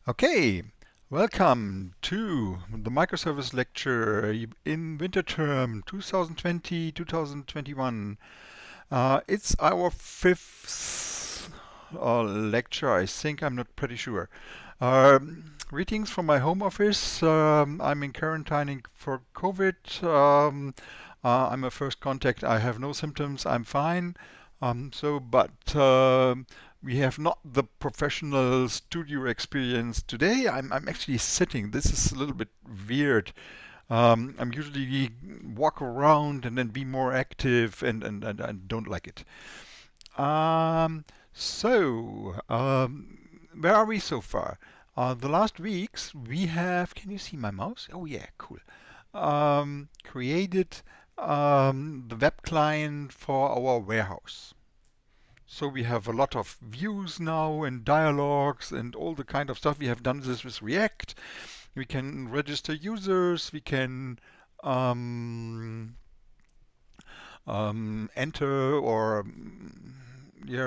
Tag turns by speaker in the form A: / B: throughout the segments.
A: Okay, welcome to the microservice lecture in winter term 2020-2021. It's our fifth lecture, I think. I'm not pretty sure. Greetings from my home office. I'm in quarantining for COVID. I'm a first contact. I have no symptoms. I'm fine. But we have not the professional studio experience today. I'm actually sitting. This is a little bit weird. I'm usually walk around and then be more active, and I don't like it. Um, where are we so far? The last weeks we have. Can you see my mouse? Oh yeah, cool. Created the web client for our warehouse. So we have a lot of views now and dialogues and all the kind of stuff. We have done this with React. We can register users. We can um, enter or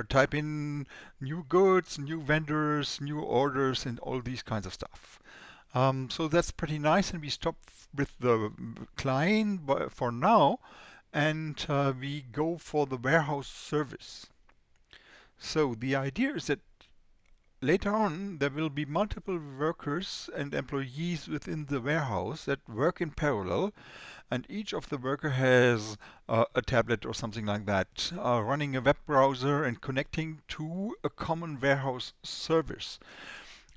A: type in new goods, new vendors, new orders, and all these kinds of stuff. So that's pretty nice, and we stop with the client for now, and we go for the warehouse service. So the idea is that later on there will be multiple workers and employees within the warehouse that work in parallel, and each of the worker has a tablet or something like that, running a web browser and connecting to a common warehouse service.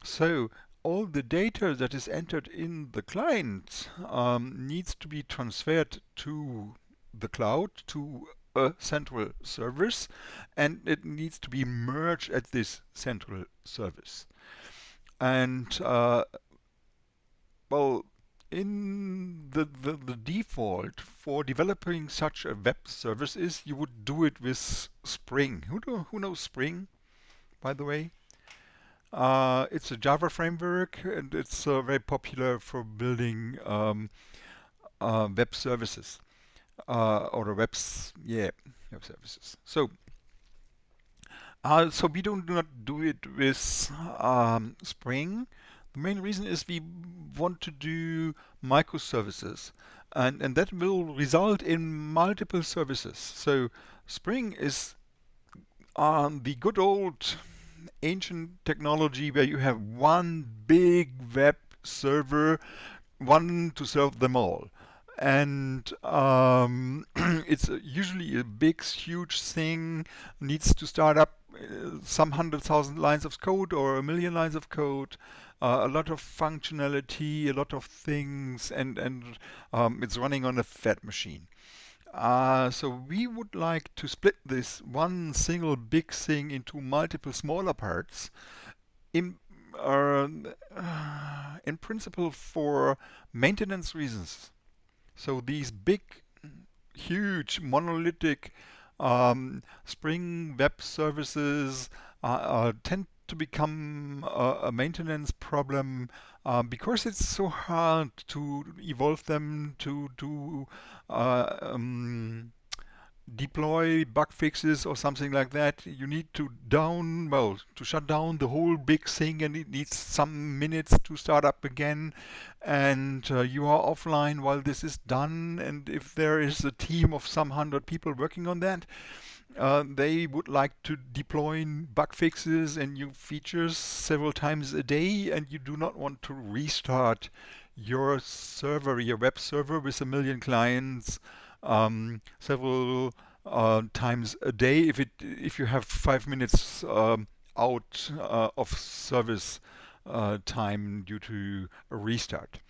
A: So all the data that is entered in the client needs to be transferred to the cloud, to a central service, and it needs to be merged at this central service. And well, in the default for developing such a web service is you would do it with Spring. Who knows Spring, by the way? It's a Java framework, and it's very popular for building web services or web services. So we do not do it with Spring. The main reason is we want to do microservices, and that will result in multiple services. So Spring is the good old ancient technology where you have one big web server, one to serve them all. And it's usually a big, huge thing, needs to start up some 100,000 lines of code or a million lines of code, a lot of functionality, a lot of things, and it's running on a fat machine. So we would like to split this one single big thing into multiple smaller parts in uh, in principle for maintenance reasons. So these big, huge, monolithic Spring Web Services tend to become a maintenance problem because it's so hard to evolve them to deploy bug fixes or something like that. You need to shut down the whole big thing, and it needs some minutes to start up again. And you are offline while this is done. And if there is a team of some 100 people working on that, they would like to deploy bug fixes and new features several times a day, and you do not want to restart your server, your web server with a million clients several times a day if you have 5 minutes out of service time due to a restart.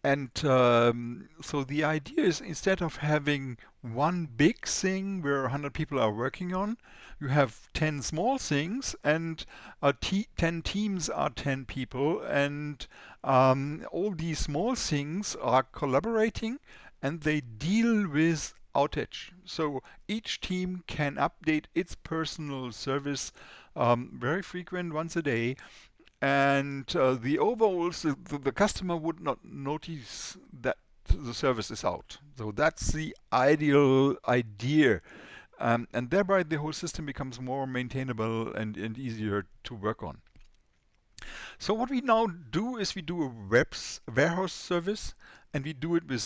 A: And so the idea is, instead of having one big thing where 100 people are working on, you have 10 small things, and 10 teams are 10 people, and all these small things are collaborating, and they deal with outage. So each team can update its personal service very frequent, once a day, and the overalls, the customer would not notice that the service is out. So that's the ideal idea. And thereby the whole system becomes more maintainable and easier to work on. So what we now do is we do a warehouse service, and we do it with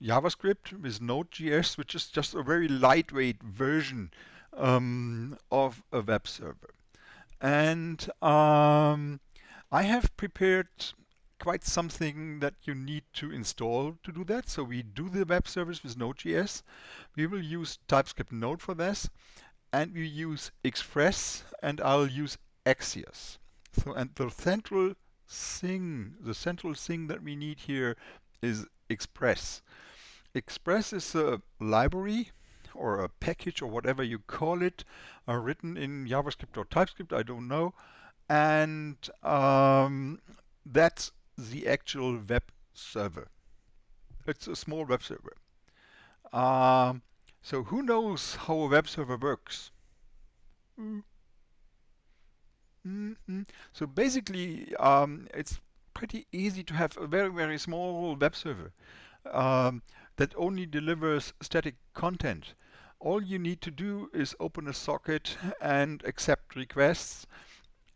A: JavaScript, with Node.js, which is just a very lightweight version of a web server. And I have prepared quite something that you need to install to do that. So we do the web service with Node.js. We will use TypeScript Node for this, and we use Express, and I'll use Axios. So, and the central thing that we need here is Express. Express is a library or a package or whatever you call it, written in JavaScript or TypeScript, I don't know. And that's the actual web server. It's a small web server. Um, so who knows how a web server works? Mm-hmm. So basically, it's pretty easy to have a very, very small web server that only delivers static content. All you need to do is open a socket and accept requests.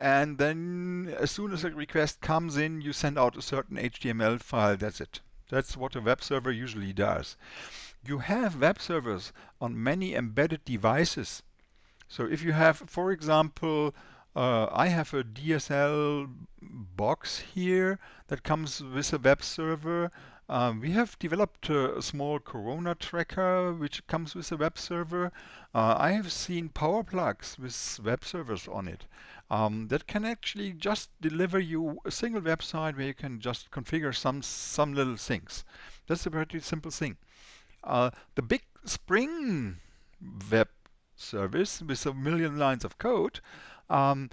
A: And then as soon as a request comes in, you send out a certain HTML file. That's it. That's what a web server usually does. You have web servers on many embedded devices. So if you have, for example, I have a DSL box here that comes with a web server. We have developed a small Corona tracker which comes with a web server. I have seen power plugs with web servers on it that can actually just deliver you a single website where you can just configure some little things. That's a pretty simple thing. The big Spring web service with a million lines of code um,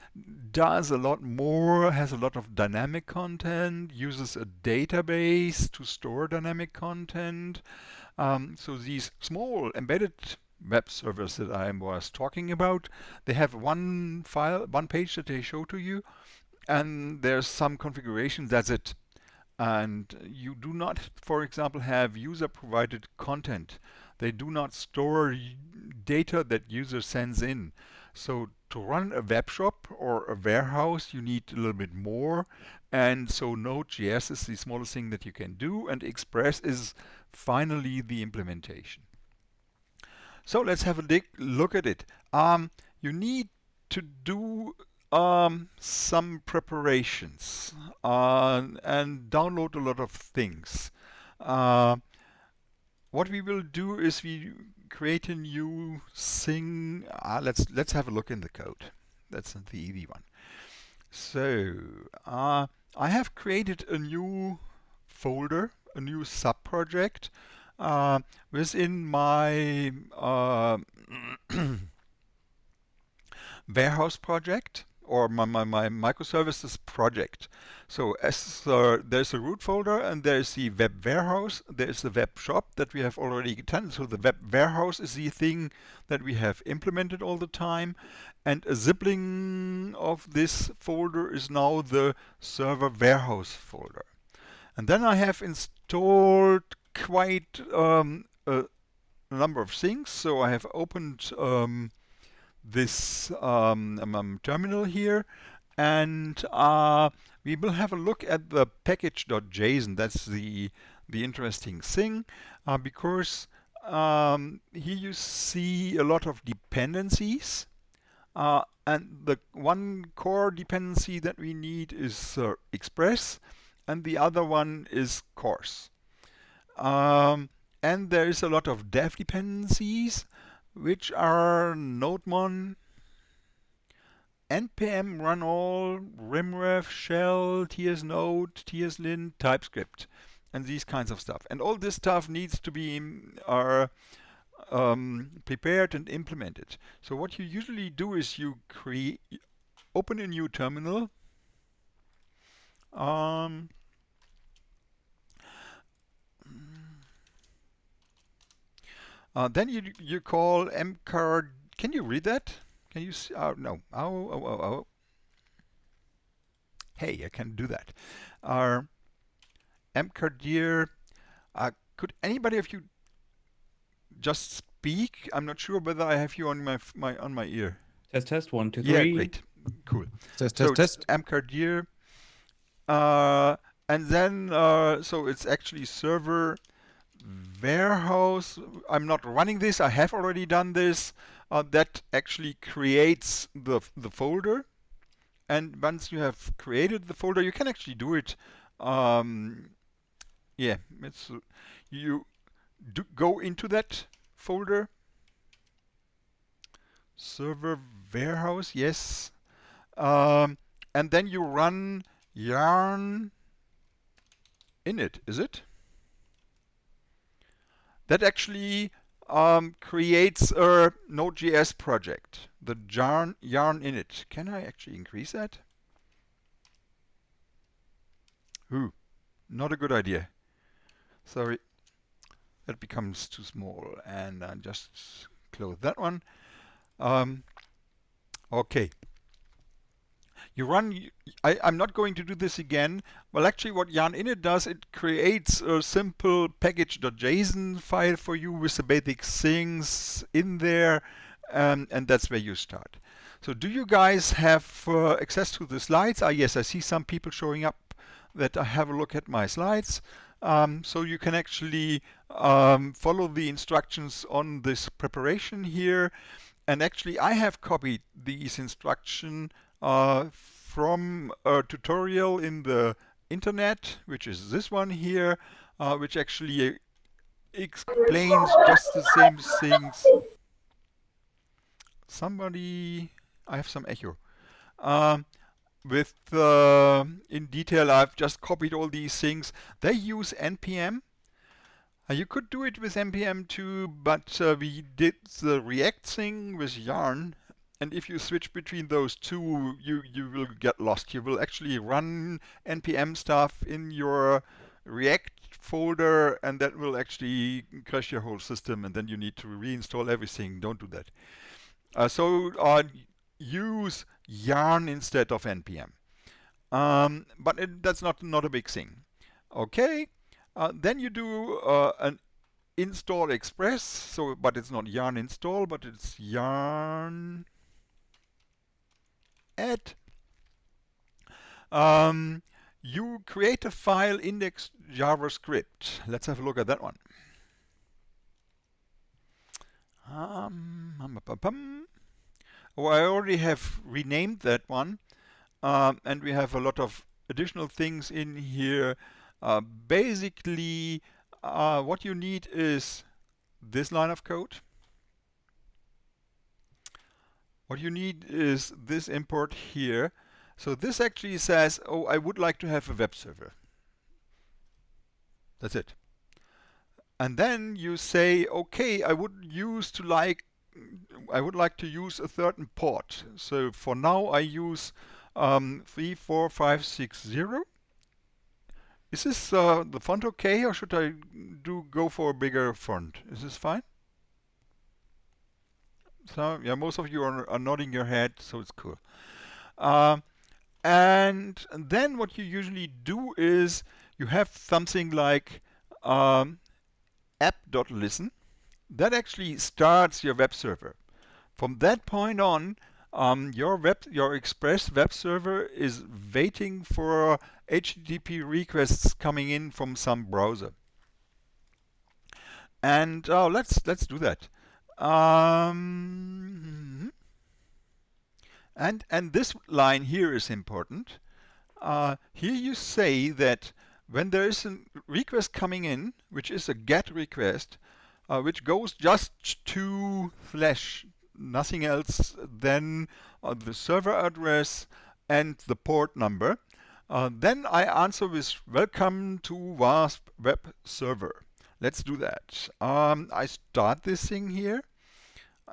A: does a lot more, has a lot of dynamic content, uses a database to store dynamic content. So these small embedded web servers that I was talking about, they have one file, one page that they show to you, and there's some configuration, that's it. And you do not, for example, have user-provided content. They do not store data that user sends in. So to run a web shop or a warehouse, you need a little bit more. And so Node.js is the smallest thing that you can do, and Express is finally the implementation. So let's have a look at it. You need to do some preparations and download a lot of things. Uh, what we will do is we create a new thing. Let's have a look in the code. That's the easy one. So I have created a new folder, a new subproject within my warehouse project or my microservices project. So as there's a root folder and there's the web warehouse, there's the web shop that we have already done. So the web warehouse is the thing that we have implemented all the time, and a sibling of this folder is now the server warehouse folder. And then I have installed quite a number of things. So I have opened this terminal here, and we will have a look at the package.json. That's the interesting thing, because here you see a lot of dependencies. And the one core dependency that we need is Express, and the other one is course. And there is a lot of dev dependencies, which are nodemon, npm run all, rimref, shell, tsnode, tslint, TypeScript, and these kinds of stuff. And all this stuff needs to be prepared and implemented. So what you usually do is you open a new terminal. Then you call mcard. Can you read that? Can you see? No. Oh. Hey, I can do that. Mcardir. Could anybody of you just speak? I'm not sure whether I have you on my ear.
B: Test, test, 1, 2, 3.
A: Yeah, great, cool.
C: Test,
A: So
C: test, test.
A: mcardir And then, so it's actually server warehouse. I'm not running this. I have already done this. That actually creates the folder. And once you have created the folder, you can actually do it. Um, yeah, it's you go into that folder, server warehouse. Yes, um, and then you run yarn init. Is it? That actually creates a Node.js project. The yarn init. Can I actually increase that? Ooh, not a good idea. Sorry, that becomes too small, and I just close that one. Um, okay. You run, I'm not going to do this again. Well, actually what yarn init does, it creates a simple package.json file for you with the basic things in there, and that's where you start. So do you guys have access to the slides? Yes, I see some people showing up that I have a look at my slides. So you can actually follow the instructions on this preparation here. And actually, I have copied these instructions from a tutorial in the internet, which is this one here, which actually explains just the same things. Somebody, I have some echo. Um, with in detail, I've just copied all these things. They use npm. You could do it with npm too, but we did the React thing with Yarn. And if you switch between those two, you will get lost. You will actually run npm stuff in your React folder, and that will actually crash your whole system, and then you need to reinstall everything. Don't do that. So use Yarn instead of npm. But that's not a big thing. Okay. Then you do an install express. So, but it's not yarn install, but it's yarn add. You create a file index JavaScript. Let's have a look at that one. Oh, I already have renamed that one. And we have a lot of additional things in here. Basically, what you need is this line of code. What you need is this import here. So this actually says, oh, I would like to have a web server. That's it. And then you say, okay, I would like to use a certain port. So for now I use 34560. Is this the font okay, or should I go for a bigger font? Is this fine? So yeah, most of you are nodding your head, so it's cool. And then what you usually do is you have something like app.listen. That actually starts your web server. From that point on, your Express web server is waiting for HTTP requests coming in from some browser. And let's do that. And this line here is important. Here you say that when there is a request coming in, which is a GET request, which goes just to flash, nothing else than the server address and the port number, then I answer with welcome to WASP web server. Let's do that. I start this thing here.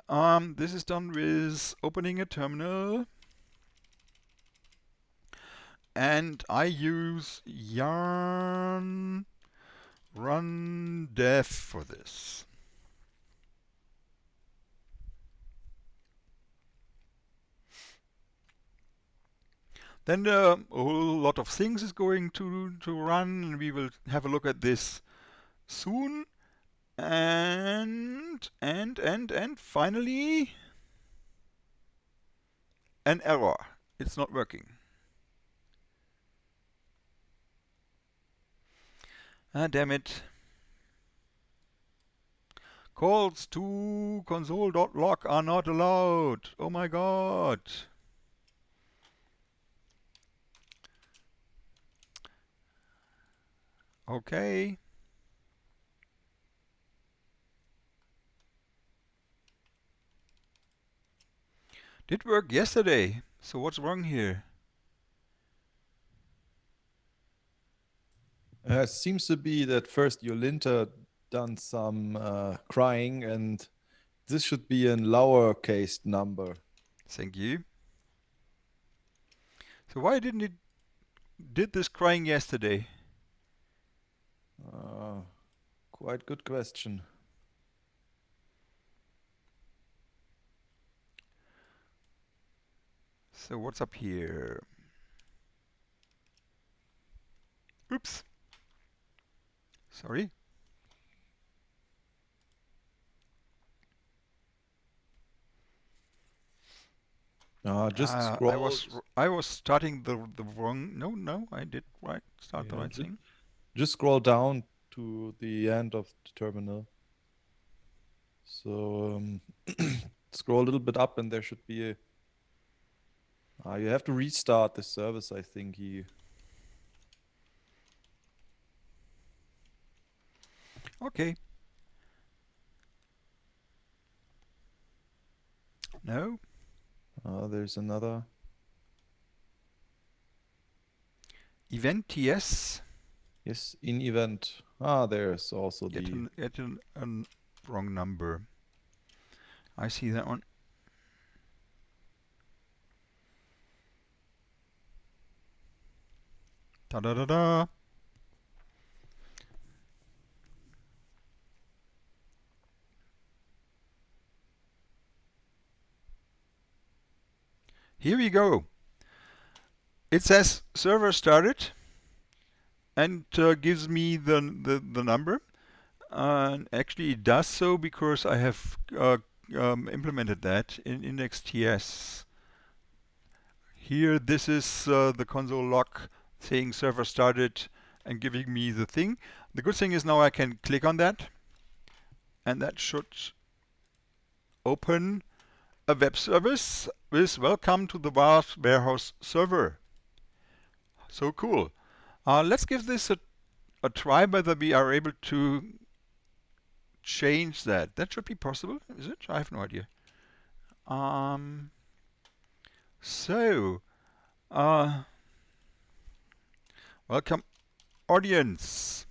A: This is done with opening a terminal. And I use yarn run dev for this. Then a whole lot of things is going to run, and we will have a look at this soon. And finally, an error. It's not working. Ah, damn it. Calls to console.log are not allowed. Oh my god. Okay. Did work yesterday. So what's wrong here?
B: It seems to be that first your linter done some crying, and this should be a lowercase number.
A: Thank you. So why didn't it did this crying yesterday?
B: Uh, Quite good question.
A: So what's up here? Oops. Sorry.
B: Just
A: I
B: scroll.
A: was starting the wrong. No, I did right. Start the
B: Yeah,
A: right thing.
B: just scroll down to the end of the terminal. So scroll a little bit up, and there should be a. You have to restart the service, I think.
A: Okay. No.
B: There's another.
A: Event TS.
B: Yes, in event. There's also the.
A: Yet an wrong number. I see that one. Da da da da. Here we go. It says server started and gives me the number. And actually, it does so because I have implemented that in index.ts. Here, this is the console log saying server started and giving me the thing. The good thing is now I can click on that, and that should open a web service with welcome to the warehouse server. So cool. Let's give this a try whether we are able to change that. That should be possible, is it? I have no idea. Um, so, uh, welcome audience.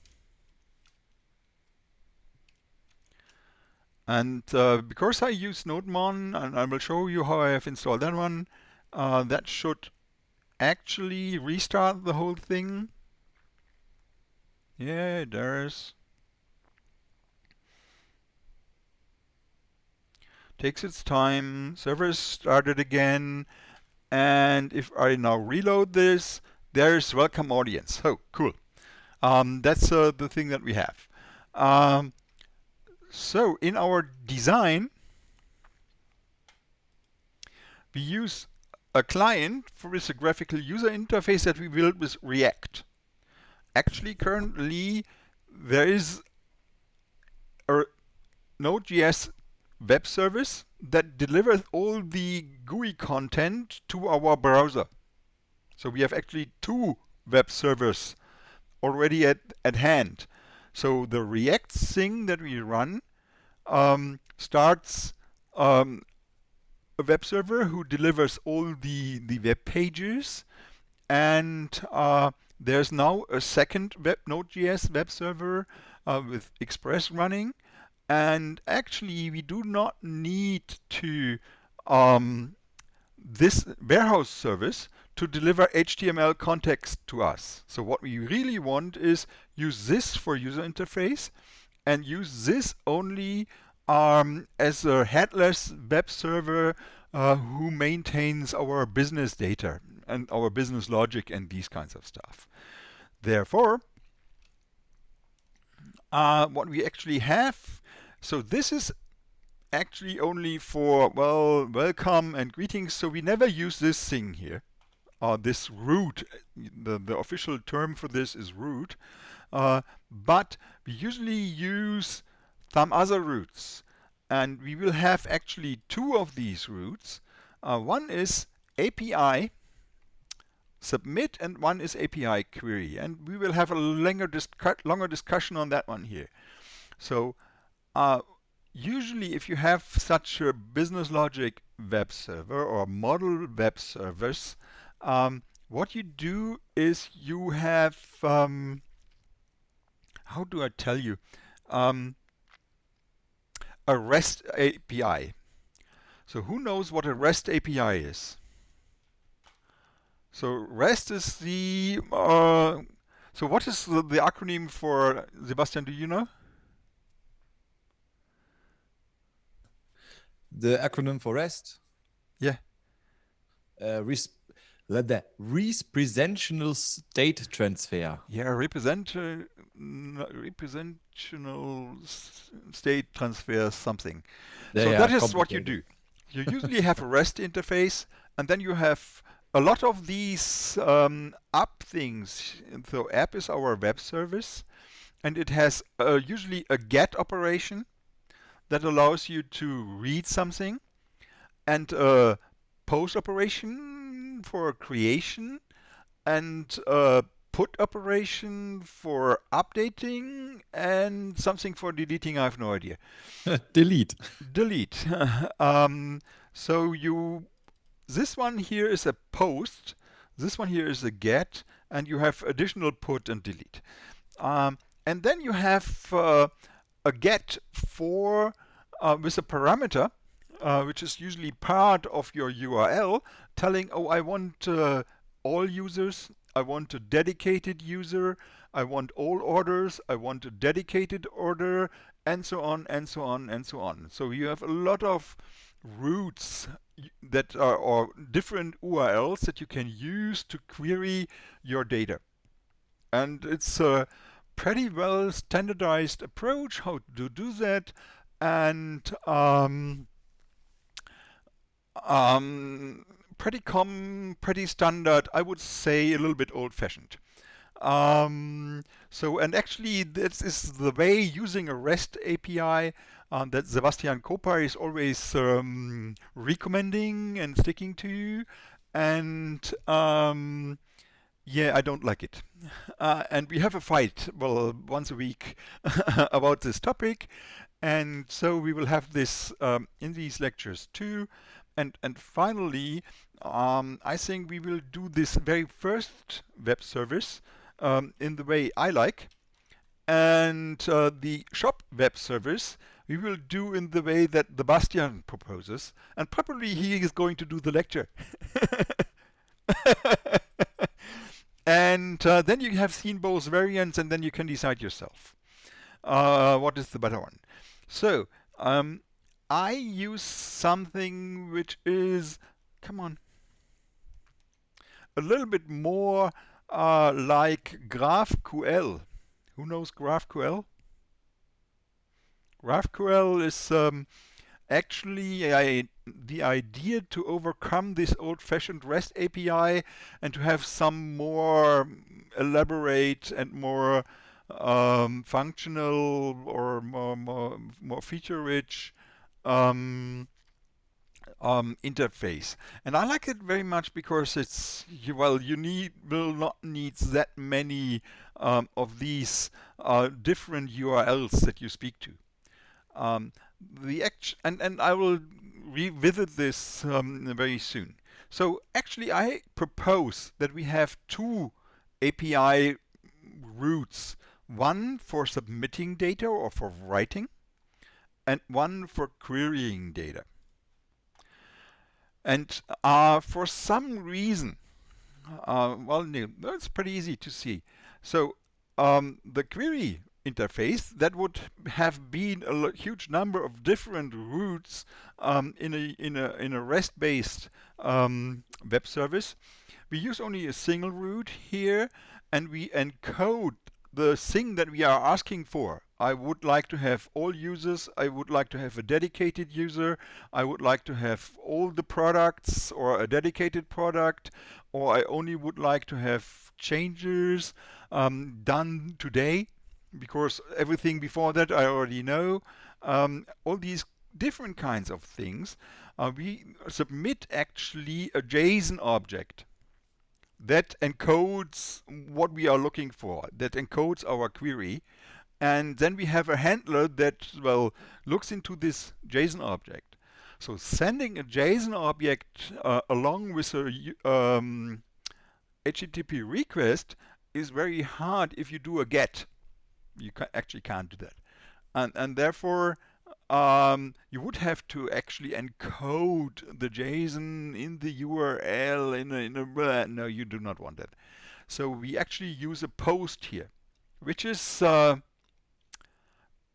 A: And because I use Nodemon, and I will show you how I have installed that one, that should actually restart the whole thing. Yeah, it does. Takes its time. Server is started again. And if I now reload this, there's welcome audience. Oh, cool. That's the thing that we have. Um, so in our design, we use a client for this graphical user interface that we built with React. Actually, currently, there is a Node.js web service that delivers all the GUI content to our browser. So we have actually two web servers already at hand. So the React thing that we run starts a web server who delivers all the web pages, and there's now a second Node.js web server with Express running. And actually, we do not need to this warehouse service to deliver HTML context to us. So what we really want is use this for user interface and use this only as a headless web server who maintains our business data and our business logic and these kinds of stuff. Therefore, what we actually have, so this is actually only for, well, welcome and greetings. So we never use this thing here. This root, the official term for this is root. but we usually use some other routes. And we will have actually two of these routes. One is API submit and one is API query. And we will have a longer discussion on that one here. So uh, usually if you have such a business logic web server or model web servers, what you do is you have, how do I tell you, um, a REST API. So who knows what a REST API is? So REST is so what is the acronym for, Sebastian, do you know?
B: The acronym for REST,
A: Yeah.
B: Representational State Transfer.
A: Yeah, representational state transfer something.
B: Yeah,
A: So
B: yeah,
A: that is what you
B: complicated.
A: do. You usually have a REST interface, and then you have a lot of these app things. So app is our web service, and it has usually a get operation that allows you to read something, and a post operation for creation, and a put operation for updating, and something for deleting. I have no idea.
B: Delete.
A: Delete. um, so this one here is a post, this one here is a get, and you have additional put and delete. And then you have a get for with a parameter, which is usually part of your URL, telling, oh, I want all users, I want a dedicated user, I want all orders, I want a dedicated order, and so on, and so on, and so on. So you have a lot of routes that are, or different URLs that you can use to query your data. And it's a pretty well standardized approach how to do that. And um, pretty standard, I would say a little bit old-fashioned. And actually, this is the way using a REST API that Sebastian Kopa is always recommending and sticking to. And yeah, I don't like it. And we have a fight, well, once a week about this topic. And so we will have this in these lectures too. And finally, I think we will do this very first web service in the way I like. And the shop web service we will do in the way that Sebastian proposes. And probably he is going to do the lecture. And then you have seen both variants, and then you can decide yourself what is the better one. So I use something which is, come on, a little bit more like GraphQL. Who knows GraphQL? GraphQL is actually the idea to overcome this old-fashioned REST API and to have some more elaborate and more functional or more feature-rich um, interface. And I like it very much because it's, well, will not need that many of these different URLs that you speak to. Um, and I will revisit this very soon. So actually, I propose that we have two API routes: one for submitting data or for writing, and one for querying data. And for some reason, well, no, that's pretty easy to see. So the query interface, that would have been a huge number of different routes in a REST-based web service. We use only a single route here, and we encode the thing that we are asking for. I would like to have all users, I would like to have a dedicated user, I would like to have all the products or a dedicated product, or I only would like to have of changes done today, because everything before that I already know. All these different kinds of things. We submit actually a JSON object that encodes what we are looking for, that encodes our query. And then we have a handler that, well, looks into this JSON object. So sending a JSON object along with a HTTP request is very hard if you do a GET. You actually can't do that. And therefore, you would have to actually encode the JSON in the URL no, you do not want that. So we actually use a post here, which is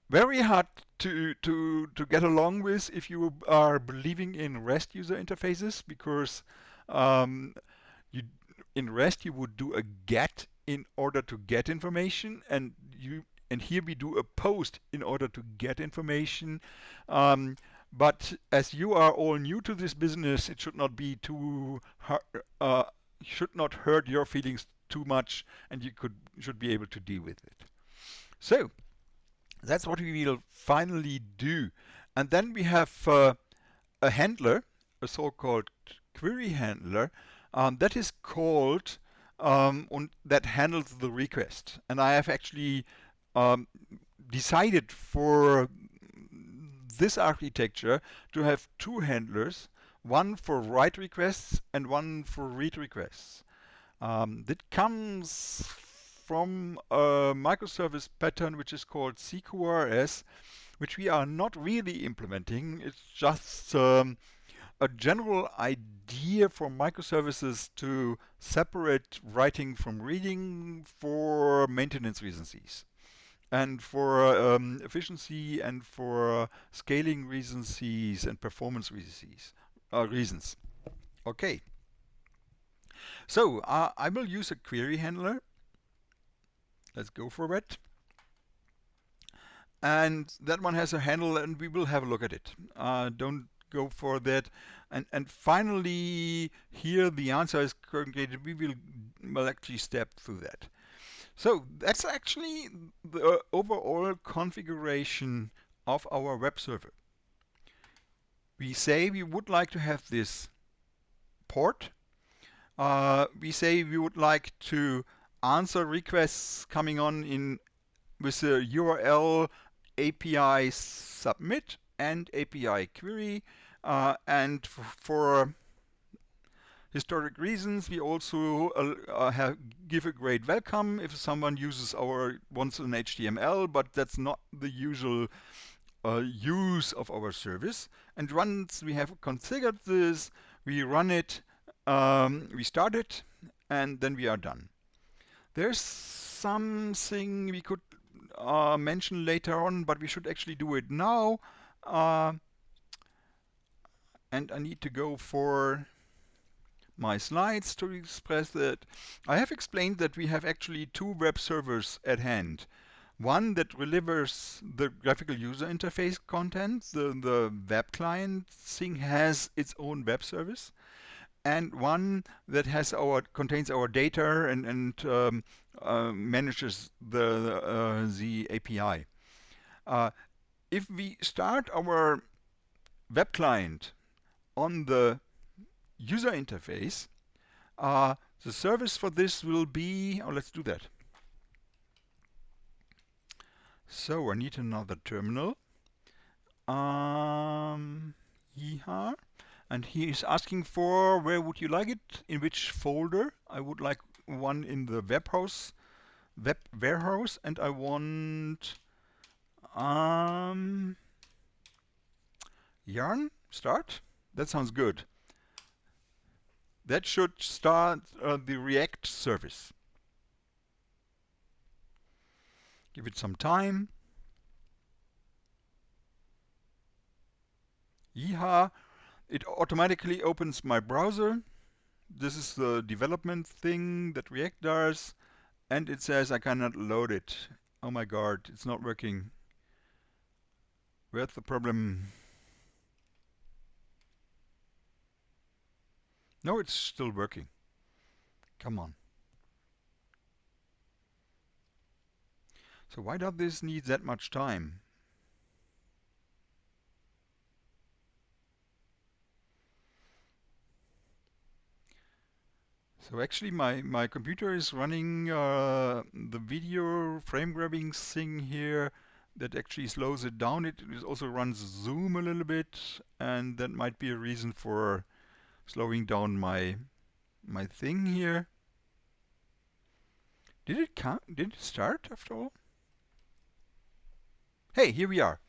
A: very hard to get along with if you are believing in REST user interfaces, because um, you in REST you would do a GET in order to get information, and here we do a post in order to get information. But as you are all new to this business, it should not be too should not hurt your feelings too much, and you should be able to deal with it. So that's what we will finally do. And then we have a handler, a so-called query handler, that is called and that handles the request. And I have actually um, decided for this architecture to have two handlers, one for write requests and one for read requests. That comes from a microservice pattern which is called CQRS, which we are not really implementing. It's just a general idea for microservices to separate writing from reading for maintenance reasons and for efficiency and for scaling reasons and performance reasons. Okay, so I will use a query handler. Let's go for it. And that one has a handle, and we will have a look at it. Don't go for that. And finally, here the answer is currently, we will actually step through that. So that's actually the overall configuration of our web server. We say we would like to have this port. We say we would like to answer requests coming on in with the URL API submit and API query. And for historic reasons, we also give a great welcome if someone wants an HTML, but that's not the usual use of our service. And once we have configured this, we run it, we start it, and then we are done. There's something we could mention later on, but we should actually do it now. And I need to go for my slides to express that. I have explained that we have actually two web servers at hand. One that delivers the graphical user interface content, the web client thing has its own web service, and one that contains our data and manages the API. If we start our web client on the user interface, the service for this will be, let's do that. So I need another terminal. Yeehaw. And he is asking for where would you like it, in which folder. I would like one in the web warehouse, and I want yarn start. That sounds good. That should start the React service. Give it some time. Yeehaw. It automatically opens my browser. This is the development thing that React does. And it says I cannot load it. Oh my god, it's not working. Where's the problem? No, it's still working. Come on. So why does this need that much time? So actually my computer is running the video frame grabbing thing here that actually slows it down. It also runs zoom a little bit, and that might be a reason for slowing down my thing here. Did it count? Did it start after all? Hey, here we are.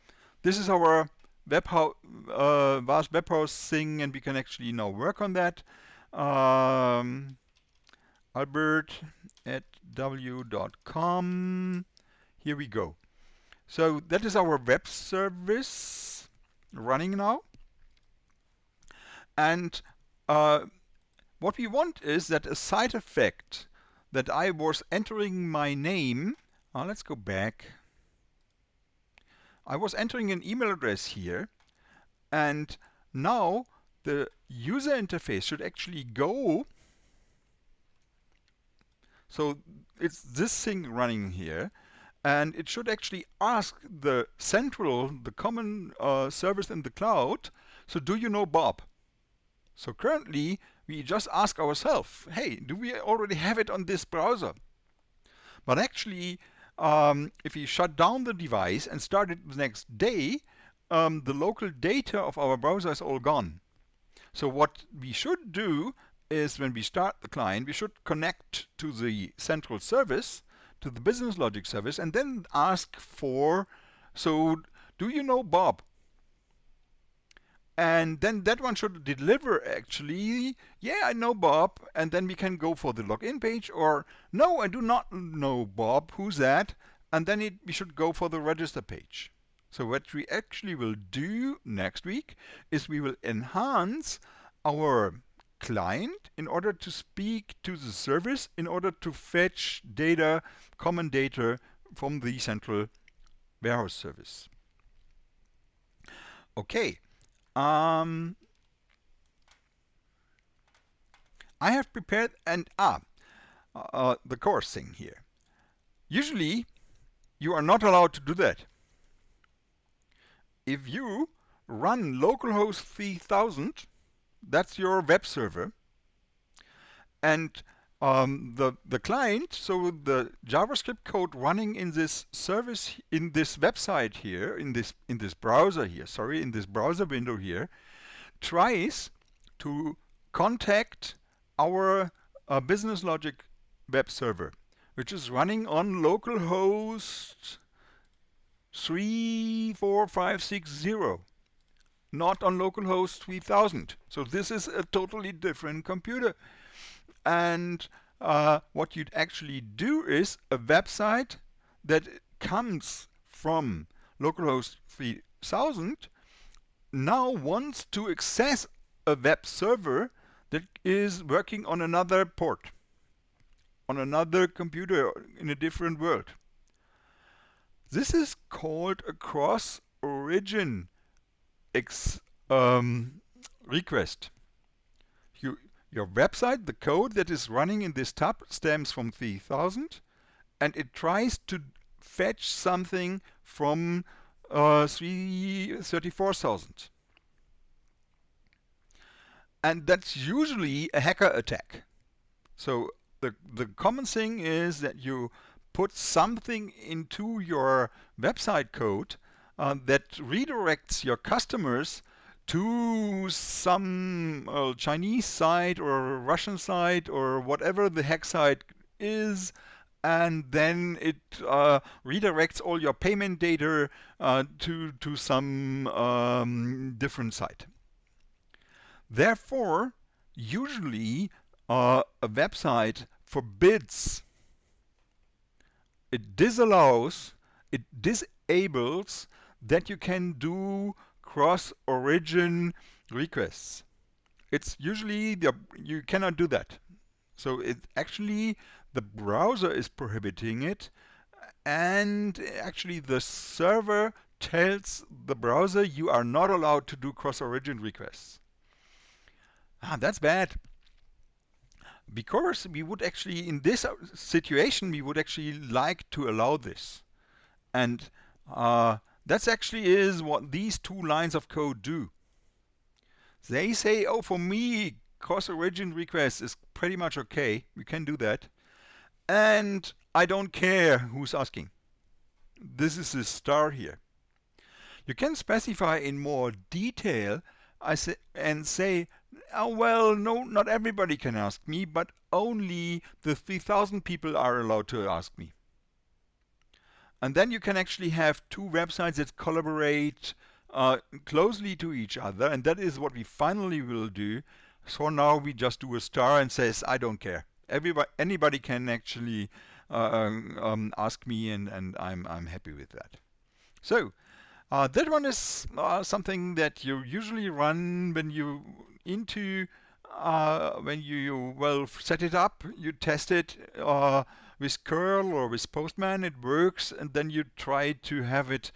A: This is our vast web house thing, and we can actually now work on that. Albert at w.com. Here we go. So that is our web service running now. And what we want is that a side effect that I was entering my name. Let's go back. I was entering an email address here, and now the user interface should actually go. So it's this thing running here, and it should actually ask the common service in the cloud, so do you know Bob? So currently, we just ask ourselves, hey, do we already have it on this browser? But actually, if we shut down the device and start it the next day, the local data of our browser is all gone. So what we should do is when we start the client, we should connect to the central service, to the business logic service, and then ask for, so do you know Bob? And then that one should deliver actually, yeah, I know Bob, and then we can go for the login page, or no, I do not know Bob, who's that? And then we should go for the register page. So what we actually will do next week is we will enhance our client in order to speak to the service, in order to fetch data, common data from the central warehouse service. Okay. I have prepared the course thing here. Usually, you are not allowed to do that. If you run localhost 3000, that's your web server, and the client, so the JavaScript code running in this service, in this website here, in this browser here, sorry, in this browser window here, tries to contact our business logic web server, which is running on localhost 34560, not on localhost 3000. So this is a totally different computer. And what you'd actually do is a website that comes from localhost 3000 now wants to access a web server that is working on another port, on another computer in a different world. This is called a cross-origin request. Your website, the code that is running in this tab stems from 3000, and it tries to fetch something from 34,000. And that's usually a hacker attack. So the common thing is that you put something into your website code that redirects your customers to some Chinese site or Russian site or whatever the hack site is, and then it redirects all your payment data to some different site. Therefore, usually a website forbids, it disallows, it disables that you can do cross-origin requests. It's usually you cannot do that. So it actually the browser is prohibiting it, and actually the server tells the browser you are not allowed to do cross-origin requests. That's bad. Because we would actually, in this situation, we would actually like to allow this. And that's actually is what these two lines of code do. They say, oh, for me, cross-origin request is pretty much okay. We can do that. And I don't care who's asking. This is the star here. You can specify in more detail and say, oh, well, no, not everybody can ask me, but only the 3,000 people are allowed to ask me. And then you can actually have two websites that collaborate closely to each other, and that is what we finally will do. So now we just do a star and says, I don't care. Anybody can actually ask me, and I'm happy with that. So that one is something that you usually run when you into when you well set it up, you test it with curl or with Postman, it works, and then you try to have it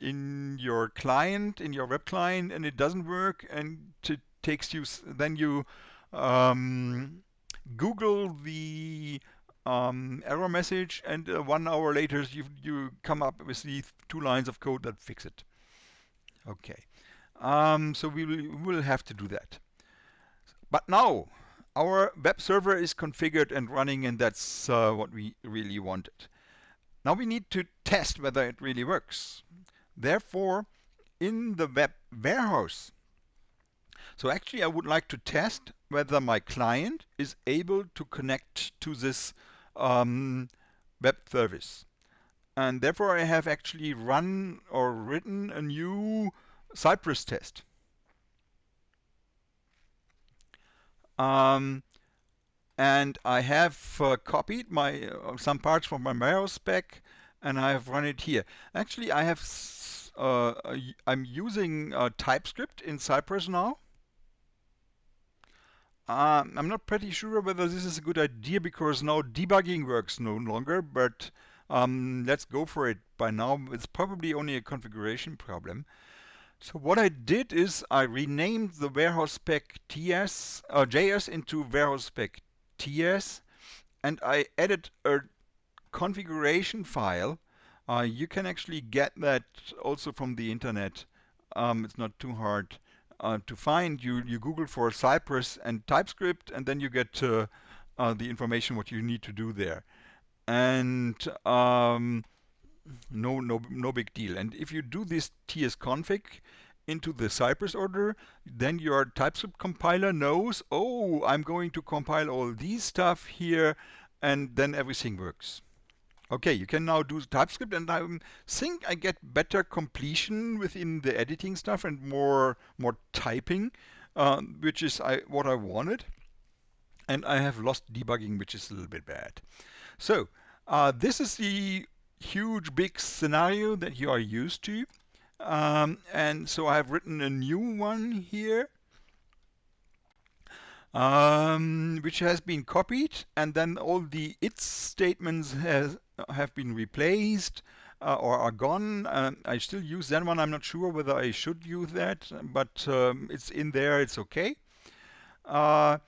A: in your client, in your web client, and it doesn't work, and it takes you. Then you um, Google the error message, and 1 hour later you come up with these two lines of code that fix it. Okay, so we will have to do that. But now our web server is configured and running, and that's what we really wanted. Now we need to test whether it really works. Therefore, in the web warehouse, so actually I would like to test whether my client is able to connect to this um, web service. And therefore I have actually run or written a new Cypress test. Um, and I have copied my some parts from my Miro spec, and I have run it here. Actually, I'm using TypeScript in Cypress now. I'm not pretty sure whether this is a good idea because now debugging works no longer, but let's go for it. By now, it's probably only a configuration problem. So what I did is I renamed the warehouse spec JS into warehouse spec TS, and I added a configuration file. You can actually get that also from the internet. It's not too hard to find. You Google for Cypress and TypeScript, and then you get the information what you need to do there. And no big deal. And if you do this tsconfig into the Cypress order, then your TypeScript compiler knows, oh, I'm going to compile all these stuff here, and then everything works. Okay, you can now do TypeScript, and I think I get better completion within the editing stuff and more typing, which is what I wanted. And I have lost debugging, which is a little bit bad. So this is the huge big scenario that you are used to. And so I have written a new one here, which has been copied, and then all the its statements have been replaced or are gone. I still use that one. I'm not sure whether I should use that, but it's in there. It's okay. Uh,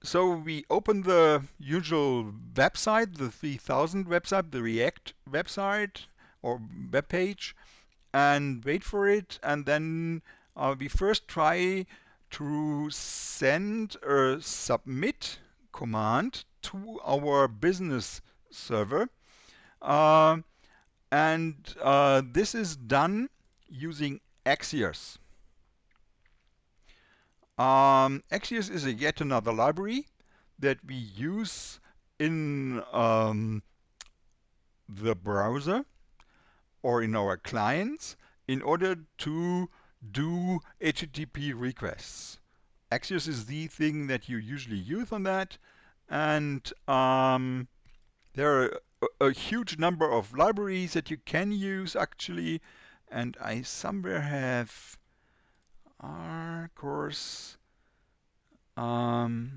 A: so we open the usual website, the 3000 website, the React website or web page, and wait for it. And then we first try to send a submit command to our business server. Uh, and this is done using Axios. Axios is yet another library that we use in the browser or in our clients in order to do HTTP requests. Axios is the thing that you usually use on that, and there are a huge number of libraries that you can use actually, and I somewhere have our course. No.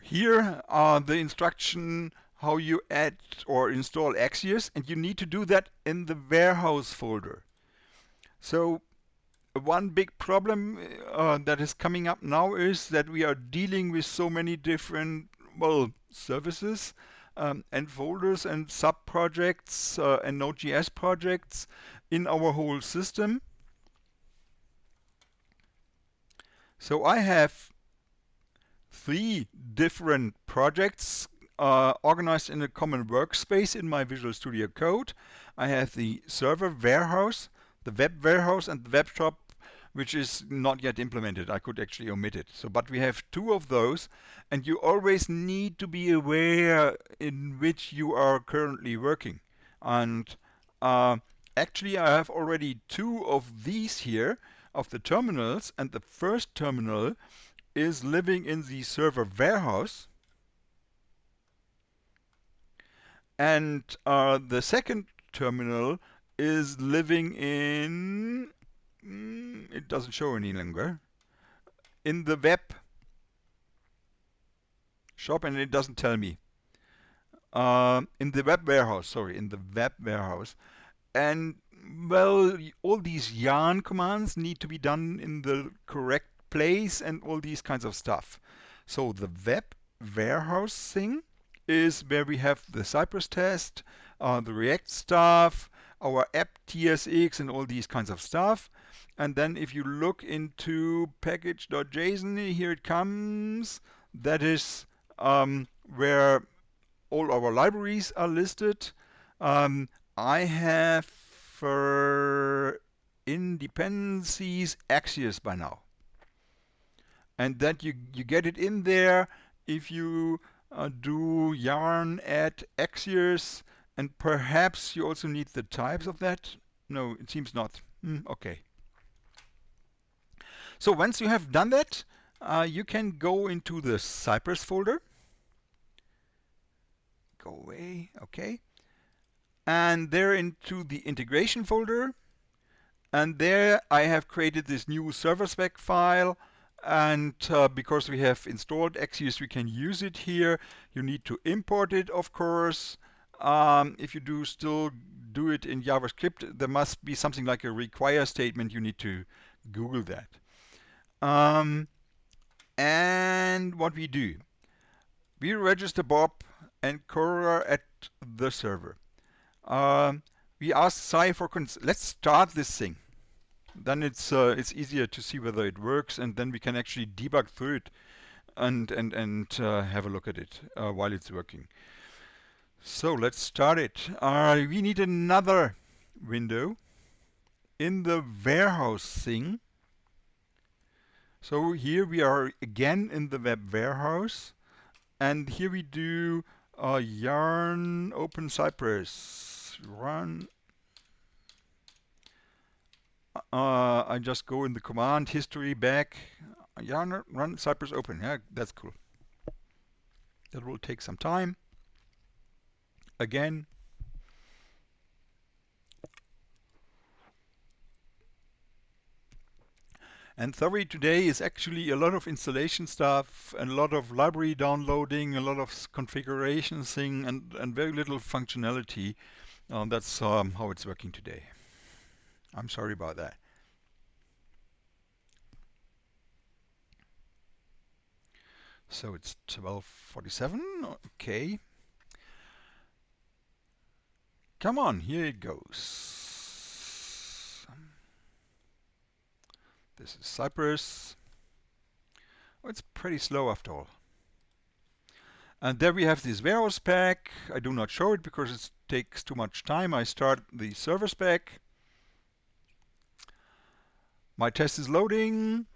A: Here are the instruction how you add or install Axios, and you need to do that in the warehouse folder. So one big problem that is coming up now is that we are dealing with so many different well, services and folders and sub-projects and Node.js projects in our whole system. So I have 3 different projects organized in a common workspace in my Visual Studio Code. I have the server warehouse, the web warehouse, and the web shop, which is not yet implemented. I could actually omit it. So, but we have 2 of those, and you always need to be aware in which you are currently working. And actually, I have already 2 of these here, of the terminals, and the first terminal is living in the server warehouse, and the second terminal is living in, it doesn't show any longer, in the web shop, and it doesn't tell me. In the web warehouse, sorry, in the web warehouse. And well, all these yarn commands need to be done in the correct place and all these kinds of stuff. So the web warehouse thing is where we have the Cypress test, the React stuff, our app TSX and all these kinds of stuff. And then if you look into package.json, here it comes. That is where all our libraries are listed. Um, I have for independencies Axios by now. And that you get it in there if you do yarn at Axios, and perhaps you also need the types of that. No, it seems not. Okay. So once you have done that, you can go into the Cypress folder. Go away. Okay. And there into the integration folder. And there I have created this new server spec file. And because we have installed Axios, we can use it here. You need to import it, of course. If you do still do it in JavaScript, there must be something like a require statement. You need to Google that. And what we do, we register Bob and Cora at the server. We ask Sai for let's start this thing. Then it's easier to see whether it works, and then we can actually debug through it and have a look at it while it's working. So let's start it. We need another window in the warehouse thing. So here we are again in the web warehouse, and here we do yarn open Cypress run. I just go in the command history back, yarn run Cypress open. Yeah, that's cool. That will take some time. Again. And sorry, today is actually a lot of installation stuff, and a lot of library downloading, a lot of configuration thing, and very little functionality. That's how it's working today. I'm sorry about that. So it's 12:47. Okay. Come on, here it goes. This is Cypress. Oh, it's pretty slow after all. And there we have this warehouse spec. I do not show it because it takes too much time. I start the server spec. My test is loading.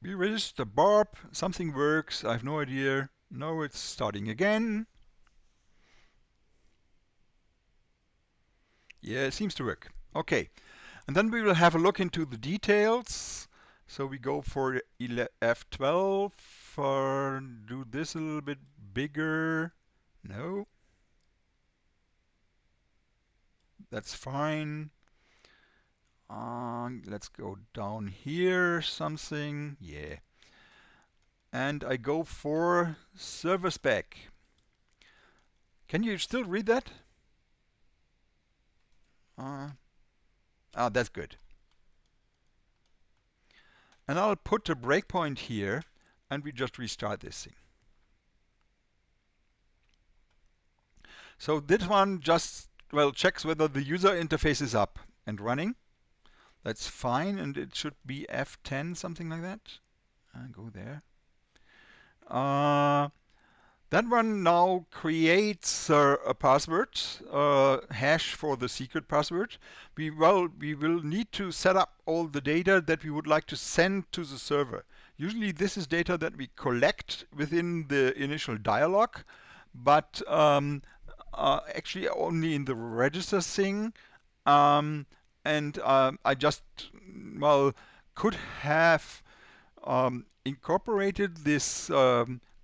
A: We register Barb. Something works. I have no idea. No, it's starting again. Yeah, it seems to work. Okay. And then we will have a look into the details. So we go for F12. Do this a little bit bigger. No. That's fine. Let's go down here something. Yeah. And I go for server spec. Can you still read that? That's good. And I'll put a breakpoint here, and we just restart this thing. So this one just, well, checks whether the user interface is up and running. That's fine, and it should be F10, something like that. Go there. That one now creates a password, hash for the secret password. We will need to set up all the data that we would like to send to the server. Usually this is data that we collect within the initial dialog, but actually only in the register thing. And I just, well, could have incorporated this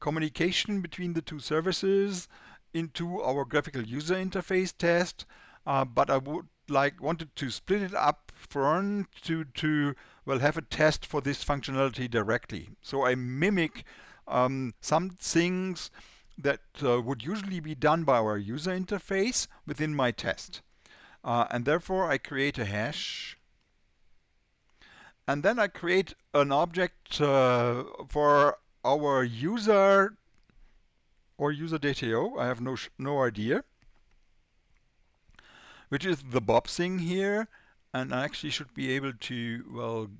A: communication between the two services into our graphical user interface test, but I would wanted to split it up front to well have a test for this functionality directly. So I mimic some things that would usually be done by our user interface within my test. And therefore I create a hash, and then I create an object for our user or user DTO. I have no idea, which is the Bob thing here. And I actually should be able to, well,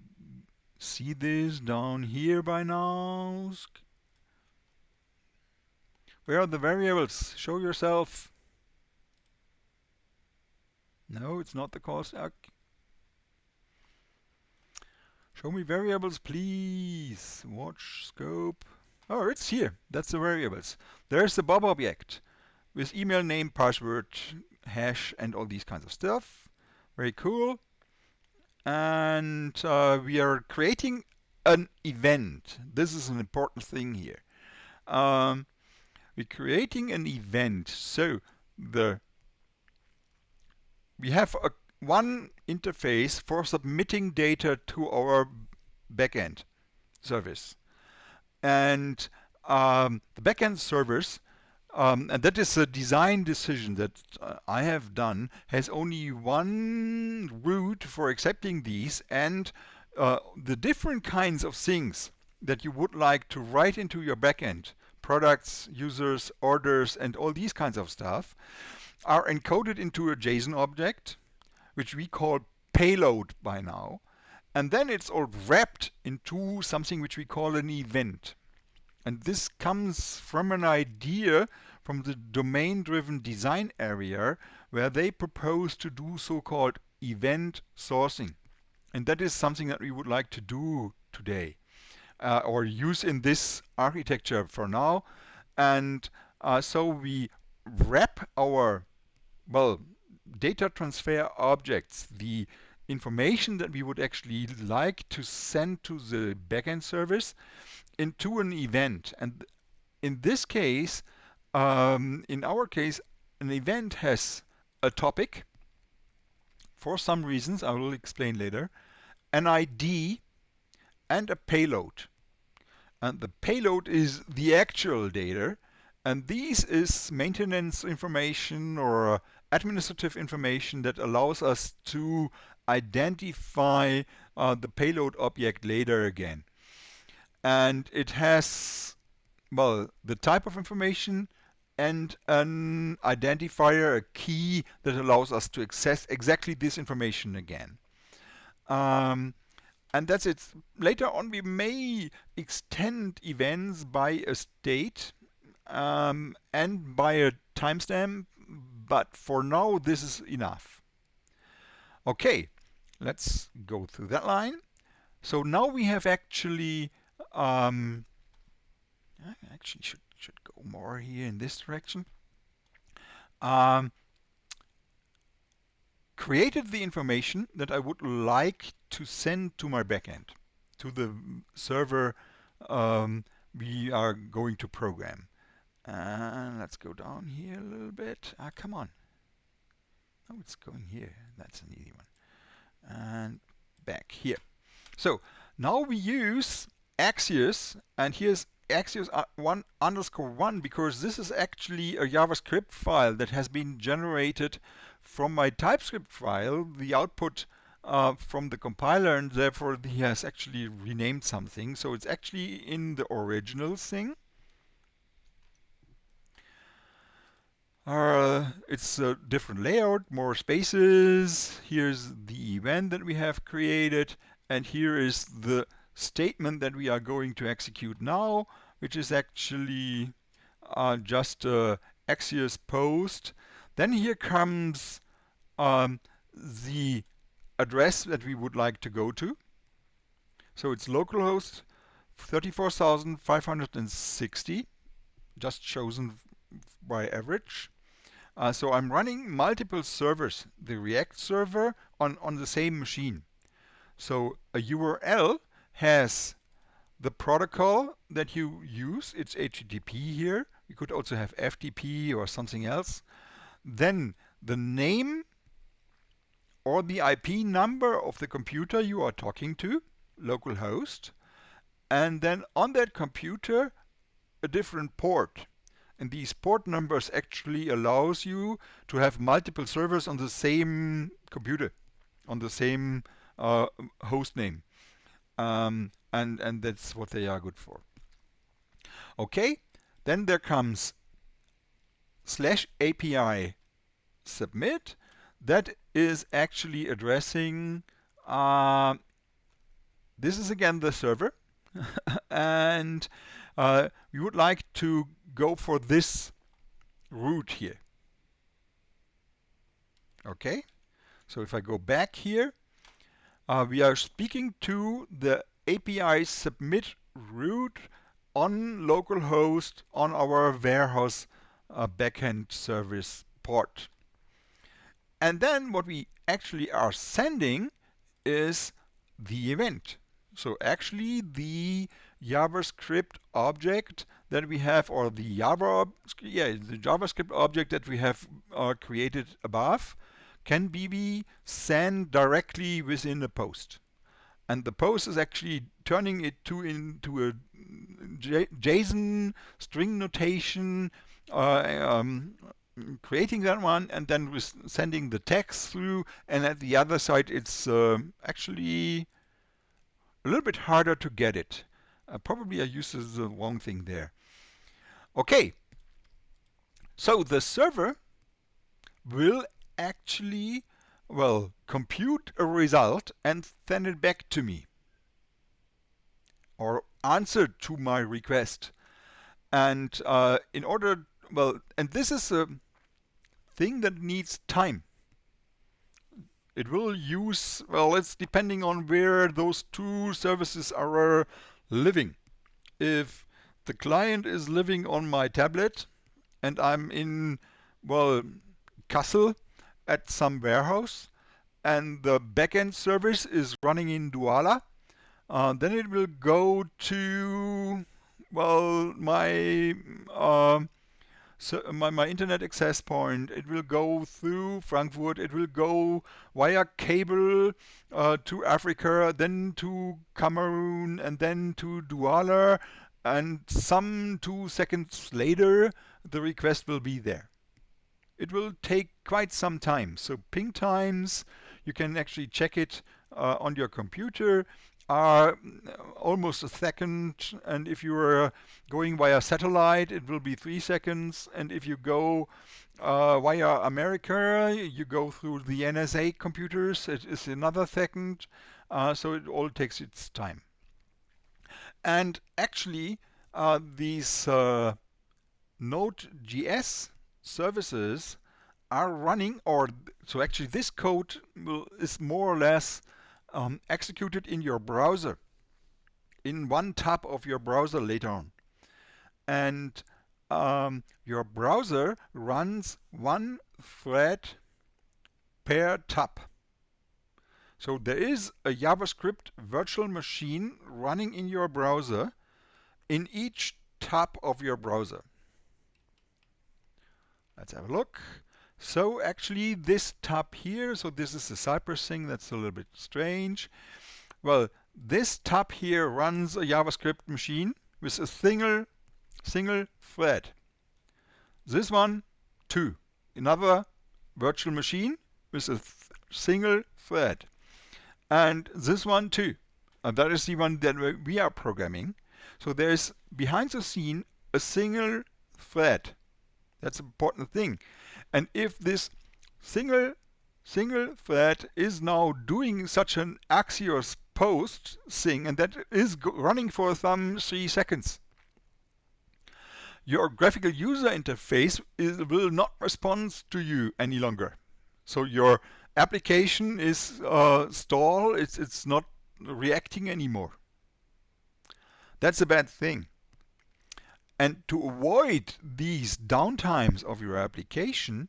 A: see this down here by now. Where are the variables? Show yourself. No, it's not the call stack. Show me variables, please. Watch scope. Oh, it's here. That's the variables. There's the Bob object with email name, password, hash, and all these kinds of stuff. Very cool. And we are creating an event. This is an important thing here. We're creating an event. So we have one interface for submitting data to our backend service. And the backend servers, and that is a design decision that I have done, has only one route for accepting these, and the different kinds of things that you would like to write into your backend, products, users, orders, and all these kinds of stuff, are encoded into a JSON object, which we call payload by now. And then it's all wrapped into something which we call an event. And this comes from an idea from the domain-driven design area, where they propose to do so-called event sourcing. And that is something that we would like to do today, or use in this architecture for now. And so we wrap our, well, data transfer objects, the information that we would actually like to send to the backend service, into an event. And in this case, in our case, an event has a topic for some reasons I will explain later, an ID, and a payload. And the payload is the actual data, and this is maintenance information or administrative information that allows us to identify the payload object later again. And it has, well, the type of information and an identifier, a key that allows us to access exactly this information again. And that's it. Later on, we may extend events by a state and by a timestamp, but for now, this is enough. Okay, let's go through that line. So now we have actually, I actually should go more here in this direction. Created the information that I would like to send to my backend, to the server we are going to program. And let's go down here a little bit. Come on. Oh, it's going here. That's an easy one. And back here. So now we use Axios, and here's Axios one underscore one because this is actually a JavaScript file that has been generated from my TypeScript file, the output from the compiler, and therefore he has actually renamed something. So it's actually in the original thing. It's a different layout, more spaces. Here's the event that we have created, and here is the statement that we are going to execute now, which is actually just a Axios post. Then here comes the address that we would like to go to. So it's localhost 34,560, just chosen by average. So I'm running multiple servers, the React server on the same machine. So a URL has the protocol that you use. It's HTTP here. You could also have FTP or something else. Then the name or the IP number of the computer you are talking to, localhost. And then on that computer, a different port. And these port numbers actually allows you to have multiple servers on the same computer, on the same host name. And that's what they are good for. Okay, then there comes /API submit. That is actually addressing, this is again the server. And we would like to go for this route here. Okay, so if I go back here, we are speaking to the API submit route on localhost on our warehouse backend service port. And then what we actually are sending is the event. So actually the JavaScript object that we have, or the JavaScript object that we have created above, can be sent directly within a post. And the post is actually turning it into a JSON string notation, creating that one, and then sending the text through. And at the other side, it's actually a little bit harder to get it. Probably I used the wrong thing there. Okay, so the server will actually, well, compute a result and send it back to me, or answer to my request. And in order, well, and this is a thing that needs time. It will use, well, it's depending on where those two services are living. If the client is living on my tablet and I'm in, well, Kassel at some warehouse, and the backend service is running in Douala, then it will go to, well, my internet access point. It will go through Frankfurt. It will go via cable to Africa, then to Cameroon, and then to Douala. And some 2 seconds later, the request will be there. It will take quite some time. So ping times, you can actually check it on your computer, are almost a second. And if you're going via satellite, it will be 3 seconds. And if you go via America, you go through the NSA computers, it is another second. So it all takes its time. And actually, these Node.js services are running, or so actually this code is more or less executed in your browser, in one tab of your browser later on. And your browser runs one thread per tab. So there is a JavaScript virtual machine running in your browser in each tab of your browser. Let's have a look. So actually this tab here, so this is the Cypress thing, that's a little bit strange. Well, this tab here runs a JavaScript machine with a single thread. This one, 2. Another virtual machine with a single thread. And this one, 2. And that is the one that we are programming. So there is behind the scene a single thread. That's an important thing. And if this single thread is now doing such an Axios post thing, and that is running for some 3 seconds, your graphical user interface will not respond to you any longer. So your application is stalled, it's not reacting anymore. That's a bad thing. And to avoid these downtimes of your application,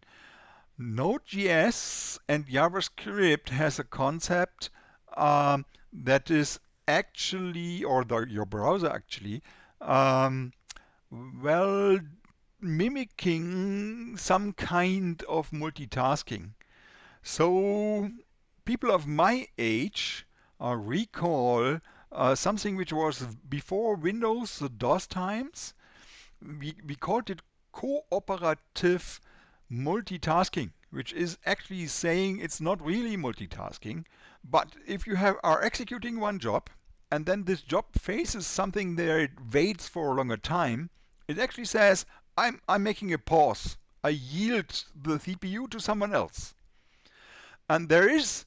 A: Node.js and JavaScript has a concept that is actually, or your browser actually, well, mimicking some kind of multitasking. So people of my age recall something which was before Windows, the DOS times. We called it cooperative multitasking, which is actually saying it's not really multitasking, but if you are executing one job and then this job faces something there, it waits for a longer time, it actually says, I'm making a pause. I yield the CPU to someone else. And there is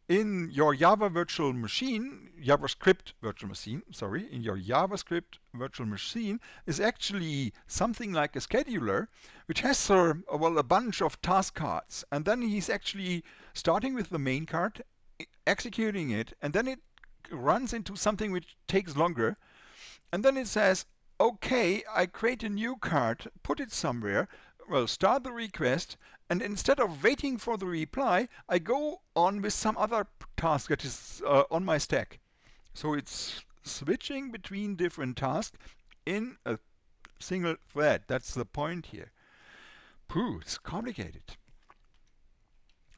A: in your Java virtual machine, JavaScript virtual machine, sorry, in your JavaScript virtual machine is actually something like a scheduler, which has well, a bunch of task cards. And then he's actually starting with the main card, executing it, and then it runs into something which takes longer. And then it says, okay, I create a new card, put it somewhere, well, start the request, and instead of waiting for the reply, I go on with some other task that is on my stack. So it's switching between different tasks in a single thread. That's the point here. Pooh, it's complicated.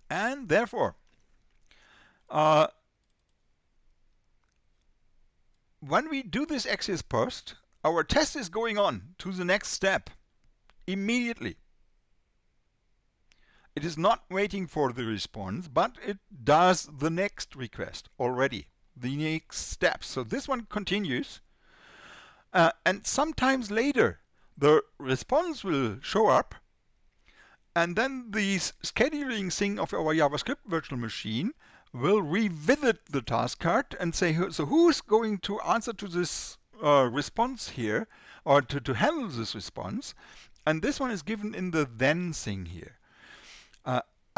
A: And therefore, when we do this Axios post, our test is going on to the next step immediately. It is not waiting for the response, but it does the next request already, the next step. So this one continues. And sometimes later, the response will show up. And then the scheduling thing of our JavaScript virtual machine will revisit the task card and say, so who's going to answer to this response here, or to handle this response? And this one is given in the then thing here.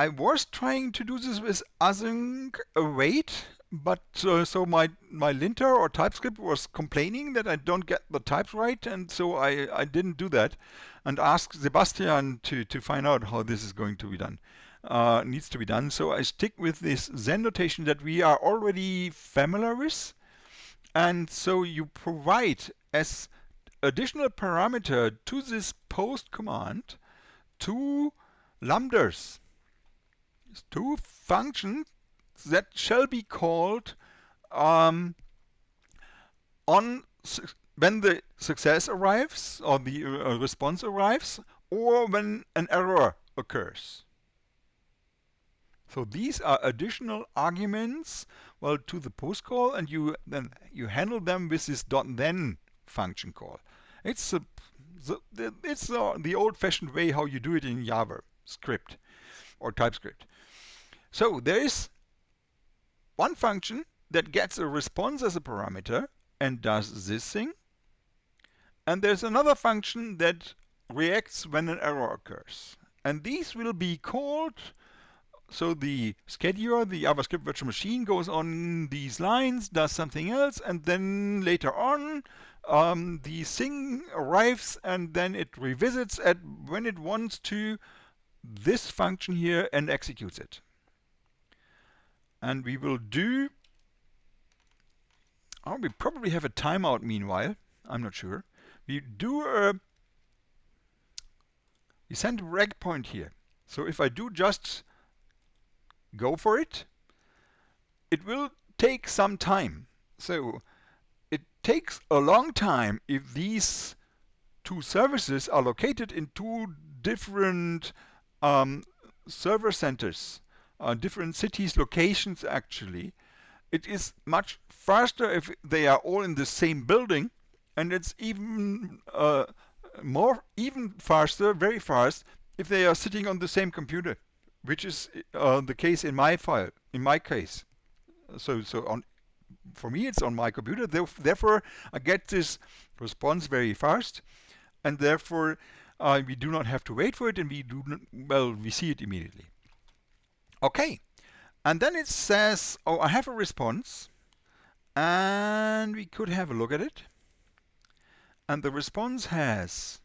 A: I was trying to do this with async await, but so my linter or TypeScript was complaining that I don't get the types right, and so I didn't do that, and asked Sebastian to find out how this is going to be done. Needs to be done. So I stick with this Zen notation that we are already familiar with, and so you provide as additional parameter to this post command two lambdas. 2 functions that shall be called on when the success arrives or the response arrives, or when an error occurs. So these are additional arguments, well, to the post call, and then you handle them with this .then function call. It's the old-fashioned way how you do it in JavaScript or TypeScript. So there is one function that gets a response as a parameter and does this thing. And there's another function that reacts when an error occurs. And these will be called, so the scheduler, the JavaScript virtual machine, goes on these lines, does something else, and then later on, the thing arrives and then it revisits at when it wants to this function here and executes it. And we will do, we probably have a timeout meanwhile, I'm not sure. We send a breakpoint here. So if I do just go for it, it will take some time. So it takes a long time if these two services are located in two different um, server centers, different cities, locations actually. It is much faster if they are all in the same building, and it's even more, even faster, very fast, if they are sitting on the same computer, which is the case in my file, in my case. So on for me, it's on my computer. Therefore, I get this response very fast, and therefore we do not have to wait for it, and we do not, well, we see it immediately. Okay, and then it says, oh, I have a response, and we could have a look at it. And the response has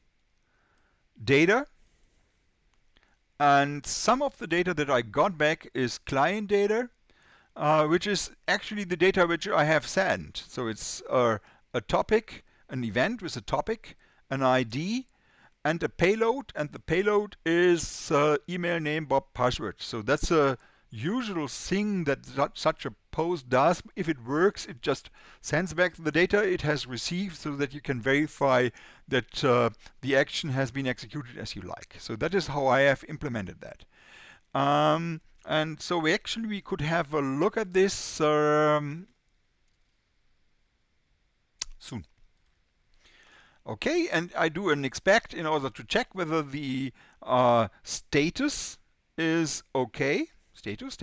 A: data, and some of the data that I got back is client data, which is actually the data which I have sent. So it's a topic, an event with a topic, an ID, and a payload, and the payload is email name Bob password. So that's a usual thing that such a post does. If it works, it just sends back the data it has received so that you can verify that the action has been executed as you like. So that is how I have implemented that. And so we could have a look at this soon. Okay, and I do an expect in order to check whether the status is okay. Status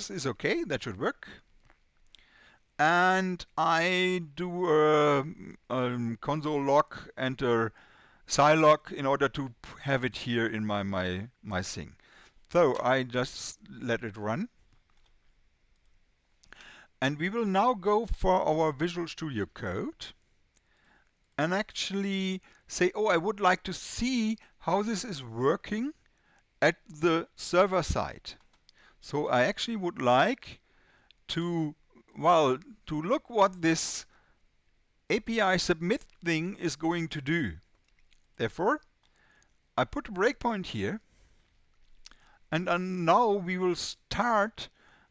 A: is okay. That should work. And I do a console log, enter scilog in order to have it here in my thing. So I just let it run. And we will now go for our Visual Studio Code and actually say, oh, I would like to see how this is working at the server side. So I actually would like to, well, to look what this API submit thing is going to do. Therefore, I put a breakpoint here, and now we will start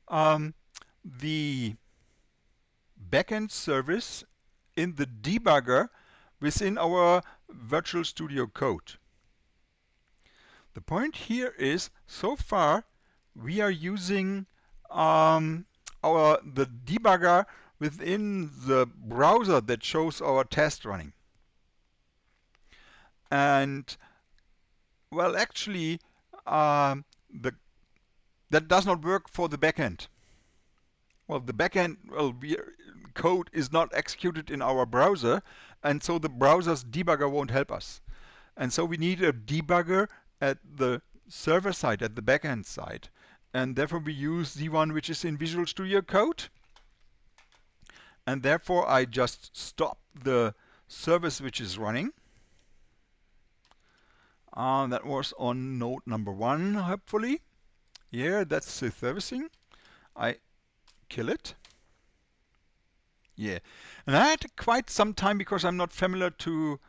A: the backend service in the debugger within our Virtual Studio Code. The point here is, so far, we are using the debugger within the browser that shows our test running. And well, actually, that does not work for the backend. Well, the backend code is not executed in our browser, and so the browser's debugger won't help us. And so we need a debugger at the server side, at the backend side. And therefore we use the one which is in Visual Studio Code. And therefore I just stop the service which is running. That was on node number 1, hopefully. Yeah, that's the servicing. I kill it. Yeah. And I had quite some time because I'm not familiar to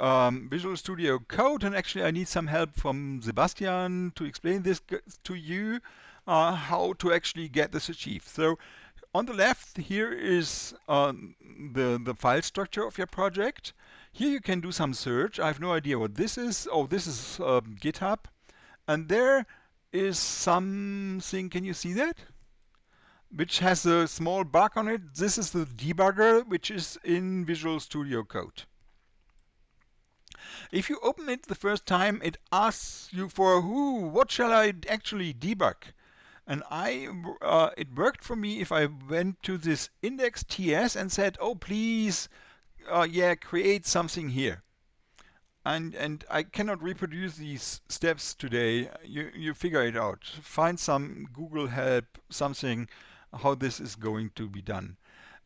A: Visual Studio Code, and actually I need some help from Sebastian to explain this to you, how to actually get this achieved. So on the left here is the file structure of your project. Here you can do some search. I have no idea what this is. Oh, this is GitHub. And there is something, can you see that? Which has a small bug on it. This is the debugger, which is in Visual Studio Code. If you open it the first time, it asks you for what shall I actually debug? And it worked for me if I went to this index.ts and said, oh, please, yeah, create something here. And I cannot reproduce these steps today. You figure it out. Find some Google help, something, how this is going to be done.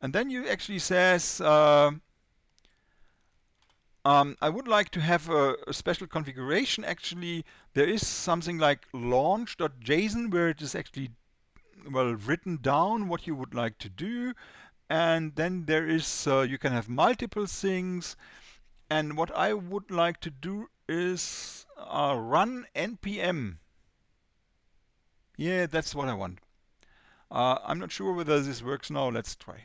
A: And then you actually says, I would like to have a special configuration. Actually, there is something like launch.json where it is actually, well, written down what you would like to do. And then there is, you can have multiple things. And what I would like to do is run npm. Yeah, that's what I want. I'm not sure whether this works now. Let's try.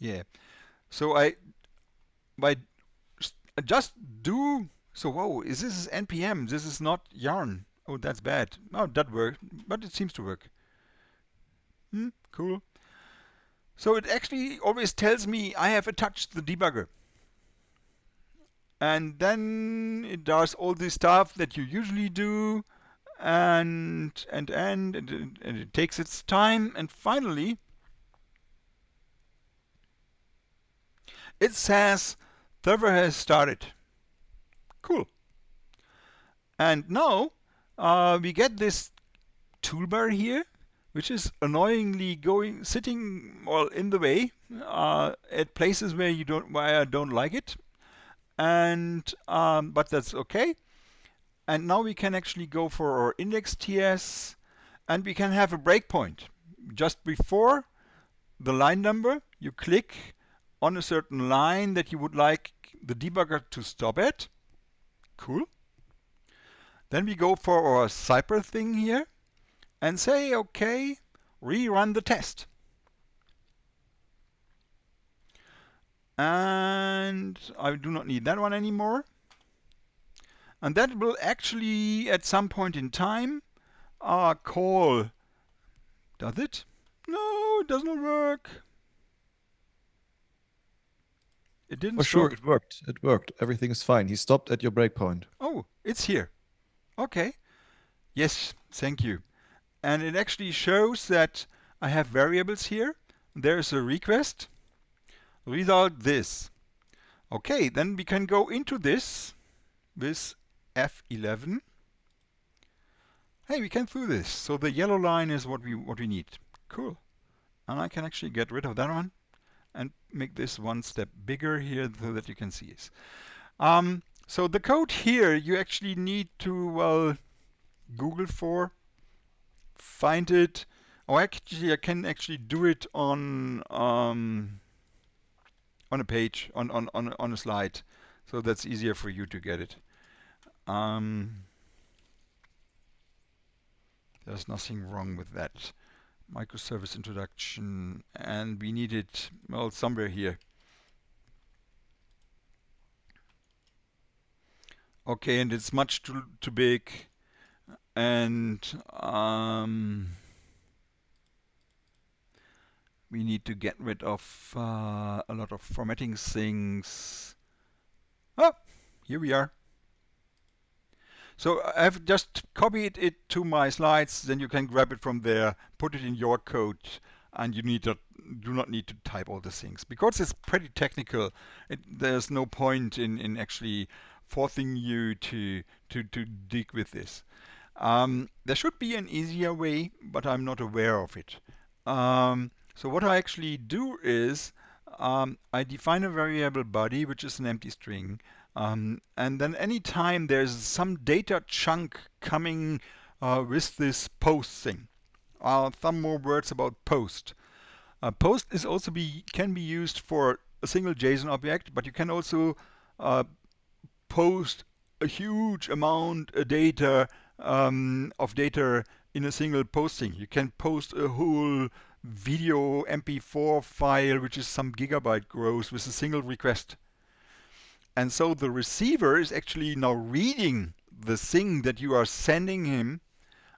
A: Yeah. So I just do. So whoa, is this npm? This is not yarn. Oh, that's bad. Oh, that worked, but it seems to work. Cool. So it actually always tells me I have touched the debugger. And then it does all the stuff that you usually do, and it takes its time, and finally it says server has started. Cool. And now we get this toolbar here, which is annoyingly sitting well in the way at places where I don't like it, and but that's okay. And now we can actually go for our index.ts, and we can have a breakpoint. Just before the line number, you click on a certain line that you would like the debugger to stop at. Cool. Then we go for our Cyper thing here and say, okay, rerun the test. And I do not need that one anymore. And that will actually, at some point in time, call. Does it? No, it does not work. It didn't
B: For sure,
A: stop.
B: it worked. It worked. Everything is fine. He stopped at your breakpoint.
A: Oh, it's here. Okay. Yes, thank you. And it actually shows that I have variables here. There's a request. Result this. Okay, then we can go into this with F11. Hey, we can do this. So the yellow line is what we need. Cool. And I can actually get rid of that one and make this one step bigger here so that you can see it. So the code here you actually need to, well, Google for, find it. Oh, actually, I can actually do it on a page, on a slide, so that's easier for you to get it. There's nothing wrong with that. Microservice introduction, and we need it, well, somewhere here. Okay, and it's much too big, and we need to get rid of a lot of formatting things. Oh, here we are. So I've just copied it to my slides, then you can grab it from there, put it in your code, and you do not need to type all the things. Because it's pretty technical, there's no point in actually forcing you to dig with this. There should be an easier way, but I'm not aware of it. So what I actually do is I define a variable body, which is an empty string. And then anytime there's some data chunk coming with this post thing. Some more words about post. Post is also can be used for a single JSON object, but you can also post a huge amount of data in a single posting. You can post a whole video MP4 file, which is some gigabyte gross, with a single request. And so the receiver is actually now reading the thing that you are sending him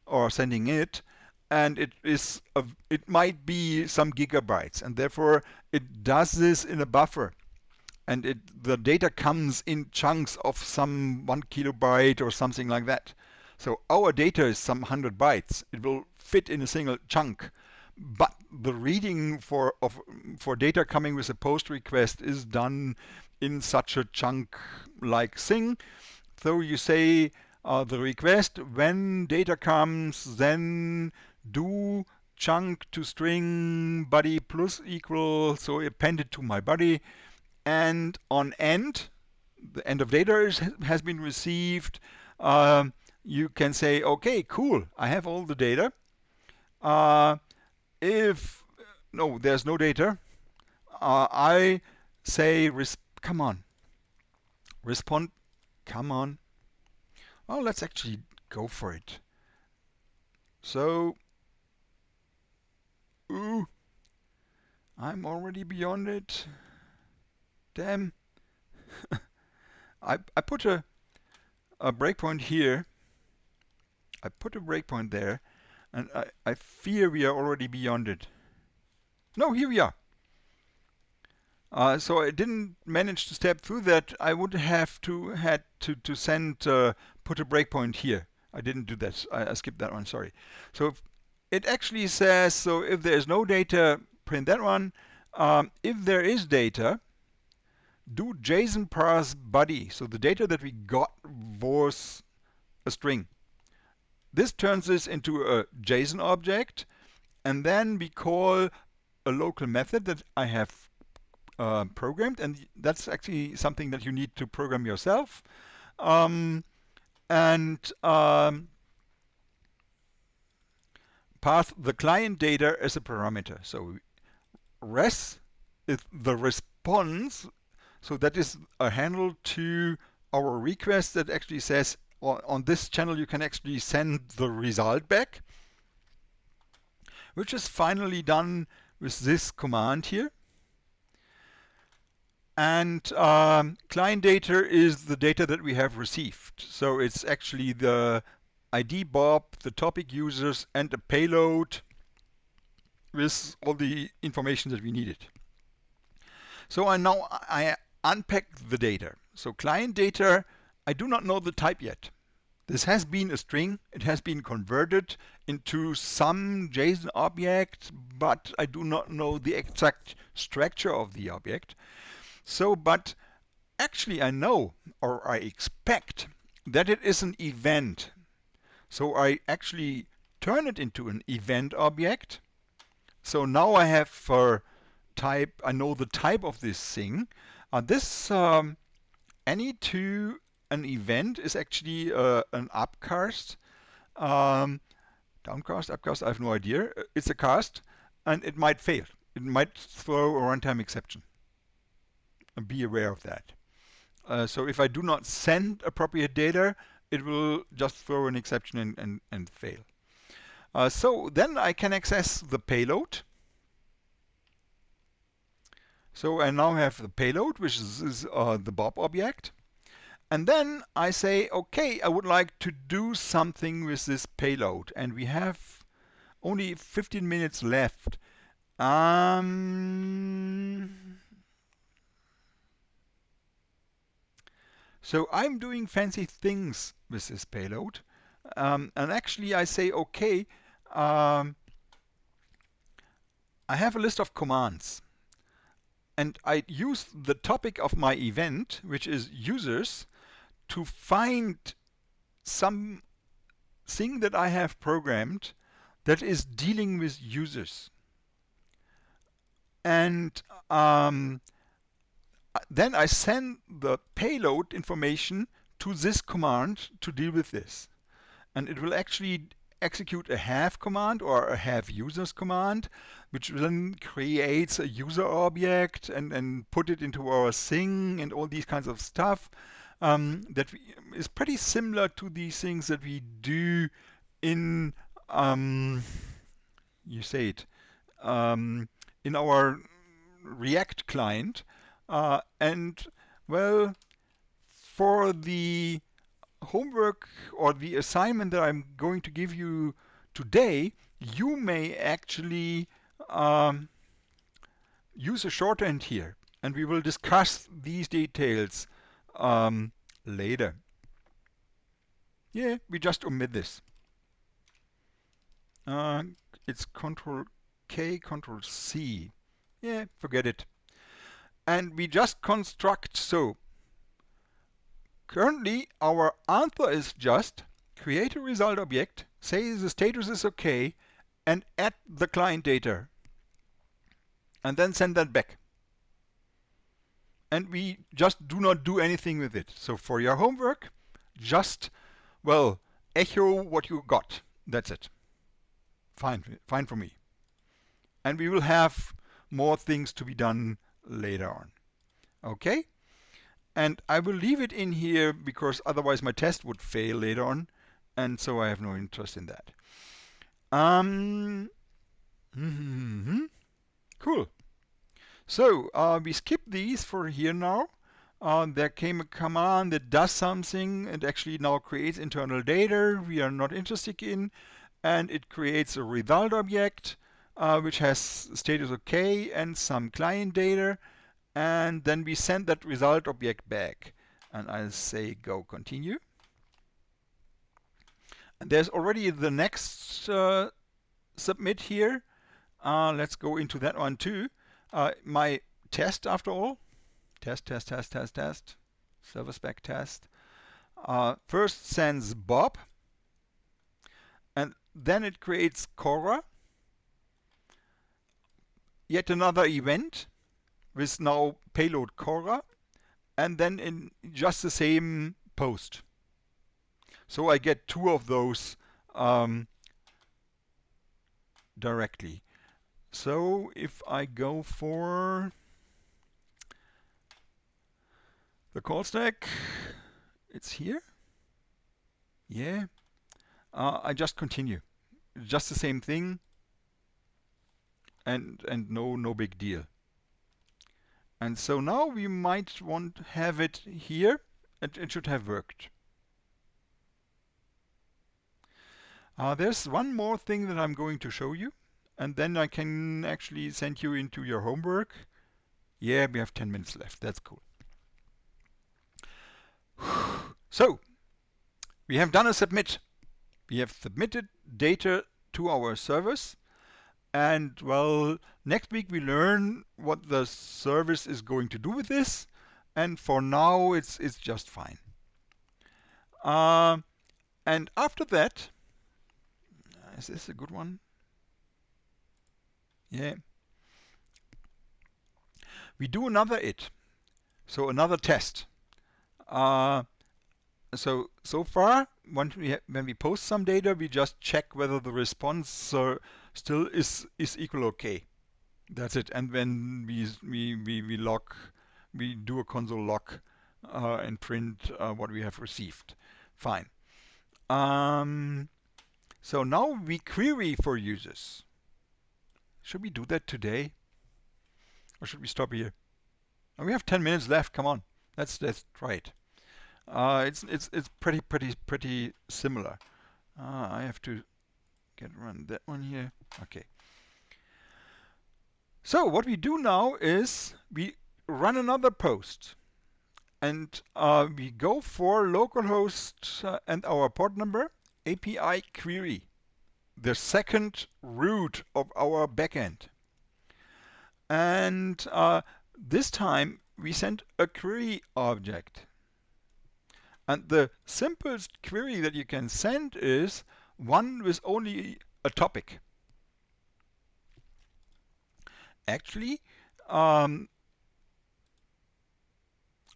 A: or sending it, and it might be some gigabytes, and therefore it does this in a buffer. And the data comes in chunks of some 1 kilobyte or something like that. So our data is some 100 bytes. It will fit in a single chunk. But the reading for data coming with a post request is done in such a chunk-like thing. So you say the request, when data comes, then do chunk to string body plus equal, so append it to my body. And on end, the end of data has been received. You can say, okay, cool, I have all the data. If no, there's no data, I say, come on, respond, come on. Well, let's actually go for it. So, ooh, I'm already beyond it. Damn. I put a breakpoint here. I put a breakpoint there, and I fear we are already beyond it. No, here we are. So I didn't manage to step through that. I would have to send put a breakpoint here. I didn't do that. I skipped that one. Sorry. So it actually says, so if there is no data, print that one. If there is data, do JSON parse body. So the data that we got was a string. This turns this into a JSON object, and then we call a local method that I have programmed, and that's actually something that you need to program yourself. And pass the client data as a parameter. So res is the response. So that is a handle to our request that actually says on this channel you can actually send the result back, which is finally done with this command here. And client data is the data that we have received. So it's actually the ID Bob, the topic users, and a payload with all the information that we needed. So I unpack the data. So client data, I do not know the type yet. This has been a string. It has been converted into some JSON object, but I do not know the exact structure of the object. So, but actually I know, or I expect, that it is an event. So I actually turn it into an event object. So now I have for type, I know the type of this thing. This any to an event is actually an upcast, downcast, upcast, I have no idea. It's a cast, and it might fail. It might throw a runtime exception. And be aware of that. So if I do not send appropriate data, it will just throw an exception and fail. So then I can access the payload. So I now have the payload, which is the Bob object. And then I say, okay, I would like to do something with this payload. And we have only 15 minutes left. So I'm doing fancy things with this payload. And actually I say, okay, I have a list of commands. And I use the topic of my event, which is users, to find some thing that I have programmed that is dealing with users. And then I send the payload information to this command to deal with this. And it will actually execute a have command or a have users command, which then creates a user object and put it into our thing and all these kinds of stuff. Is pretty similar to these things that we do in you say it in our React client. And well, for the homework or the assignment that I'm going to give you today, you may actually use a shorthand here, and we will discuss these details later. Yeah, we just omit this. It's Control K, Control C. Yeah, forget it. And we just construct so. Currently, our answer is just create a result object, say the status is okay, and add the client data, and then send that back. And we just do not do anything with it. So for your homework, just, well, echo what you got. That's it. Fine, fine for me. And we will have more things to be done later on. Okay? And I will leave it in here because otherwise my test would fail later on, and so I have no interest in that. Cool. So we skip these for here now. There came a command that does something and actually now creates internal data we are not interested in, and it creates a result object which has status OK and some client data, and then we send that result object back. And I'll say go continue. And there's already the next submit here. Let's go into that one too. My test, after all, test, server spec test. First sends Bob, and then it creates Cora, yet another event with now payload Cora, and then in just the same post. So I get two of those directly. So if I go for the call stack, it's here. Yeah. I just continue. Just the same thing, and no big deal. And so now we might want to have it here, and it should have worked. There's one more thing that I'm going to show you, and then I can actually send you into your homework. Yeah, we have 10 minutes left. That's cool. So we have done a submit. We have submitted data to our service. And well, next week we learn what the service is going to do with this. And for now, it's just fine. And after that, is this a good one? Yeah. We do another it. So another test. So far, when we post some data, we just check whether the response still is equal OK. That's it. And then we log, we do a console log and print what we have received. Fine. So now we query for users. Should we do that today, or should we stop here? We have 10 minutes left. Come on, let's try it. It's pretty similar. I have to run that one here. Okay. So what we do now is we run another post, and we go for localhost and our port number, API query, the second root of our backend. And this time we send a query object. And the simplest query that you can send is one with only a topic. Actually, I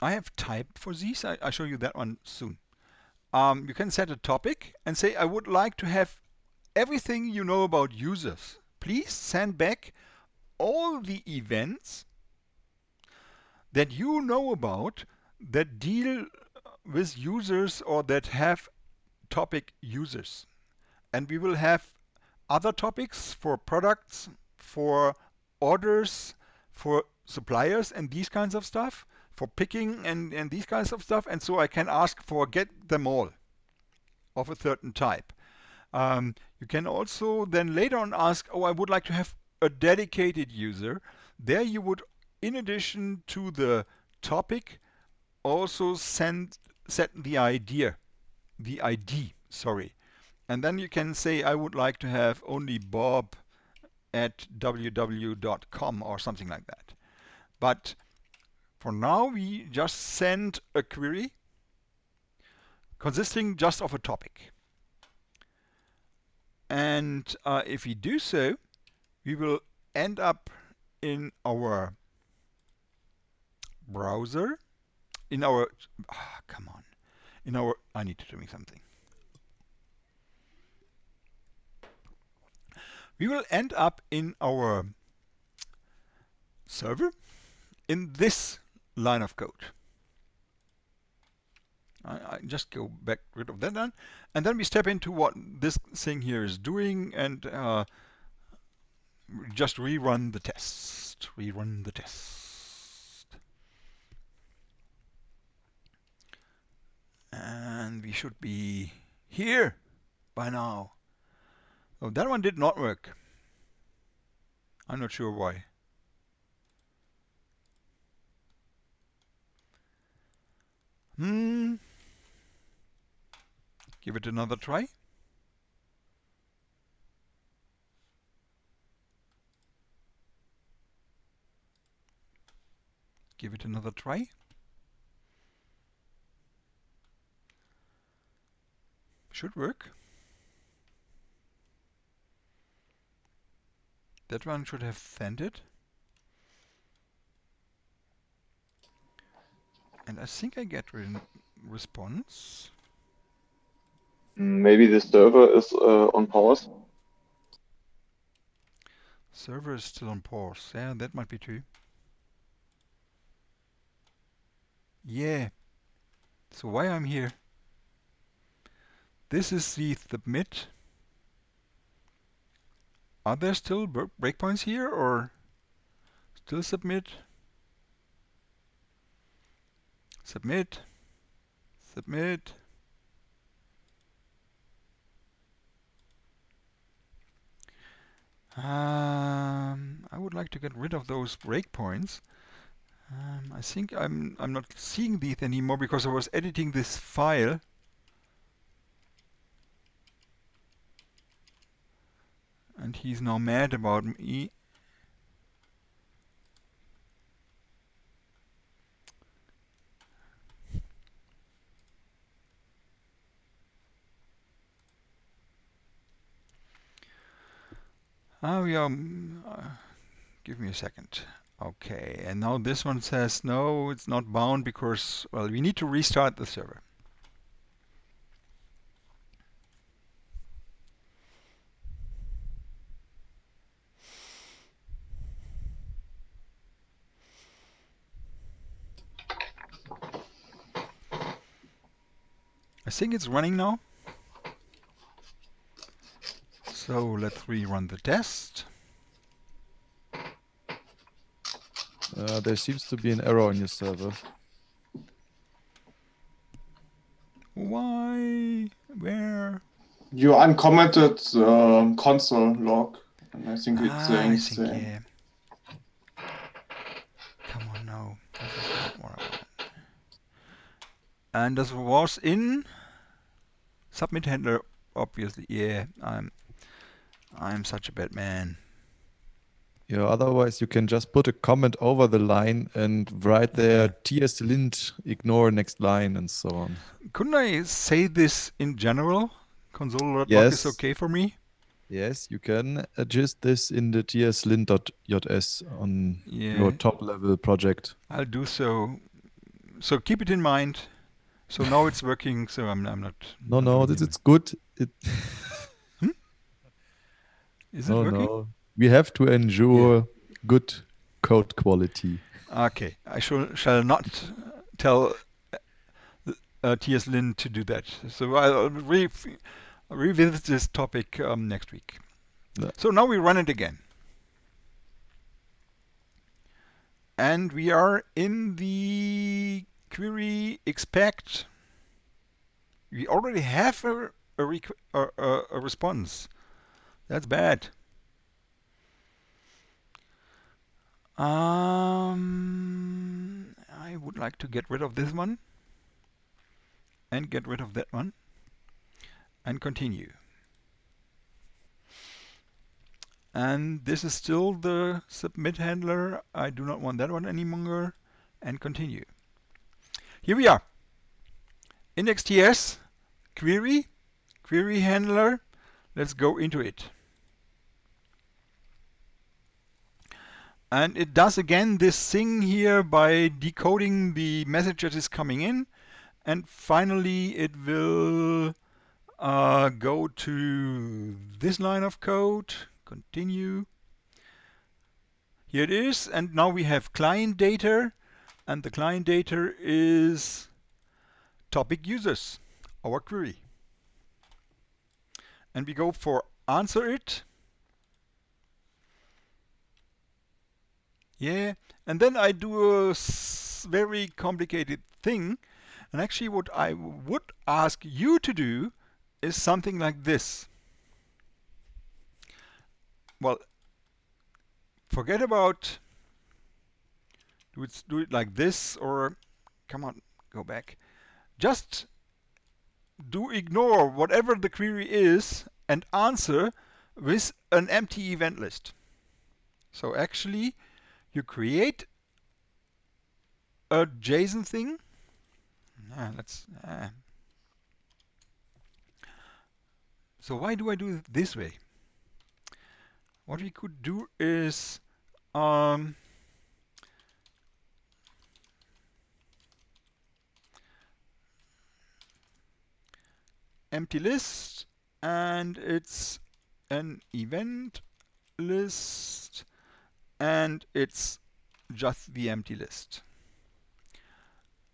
A: have typed for these. I'll show you that one soon. You can set a topic and say, I would like to have everything you know about users. Please send back all the events that you know about that deal with users or that have topic users. And we will have other topics for products, for orders, for suppliers and these kinds of stuff, for picking and these kinds of stuff. And so I can ask for get them all of a certain type. You can also then later on ask, oh, I would like to have a dedicated user. There you would, in addition to the topic, also set the ID, sorry. And then you can say, I would like to have only Bob at www.com or something like that. But for now, we just send a query consisting just of a topic. And if we do so, we will end up in our browser, in our, come on, in our, I need to do something. We will end up in our server in this line of code. I just go back rid of that one, and then we step into what this thing here is doing, and just rerun the test. Rerun the test. And we should be here by now. Oh, that one did not work. I'm not sure why. Give it another try. Give it another try. Should work. That one should have sent it. And I think I get response.
C: Maybe the server is on pause.
A: Server is still on pause. Yeah, that might be true. Yeah. So why I'm here? This is the submit. Are there still breakpoints here or still submit? Submit. Submit. I would like to get rid of those breakpoints. I think I'm not seeing these anymore because I was editing this file. And he's now mad about me. Oh yeah, give me a second. Okay, and now this one says no, it's not bound because, well, we need to restart the server. I think it's running now. So let's rerun the test.
B: There seems to be an error on your server.
A: Why? Where?
C: You uncommented the console log, and I think it's saying
A: I
C: the
A: think,
C: same.
A: yeah. Come on now. This is not what I want. And this was in submit handler, obviously. Yeah, I'm such a bad man.
B: Yeah, otherwise you can just put a comment over the line and write there TS-lint, ignore next line and so on.
A: Couldn't I say this in general? Console.log is
B: Yes.
A: okay for me?
B: Yes, you can adjust this in the TS-lint.js on your top level project.
A: I'll do so. So keep it in mind. So now it's working. So I'm not.
B: No,
A: not
B: no,
A: doing
B: it's good.
A: Is it
B: No,
A: working?
B: no. We have to ensure good code quality.
A: Okay. I shall not tell TS-lint to do that. So I'll revisit this topic next week.
B: No.
A: So now we run it again. And we are in the query expect. We already have a response. That's bad. I would like to get rid of this one and get rid of that one and continue. And this is still the submit handler. I do not want that one anymore and continue. Here we are. Index.ts, query handler. Let's go into it. And it does again this thing here by decoding the message that is coming in. And finally, it will go to this line of code, continue. Here it is, and now we have client data, and the client data is topic users, our query. And we go for answer it. Yeah, and then I do a very complicated thing. And actually what I would ask you to do is something like this. Well, forget about do it like this, or come on, go back. Just do ignore whatever the query is and answer with an empty event list. So actually you create a JSON thing. So why do I do it this way? What we could do is empty list, and it's an event list, and it's just the empty list.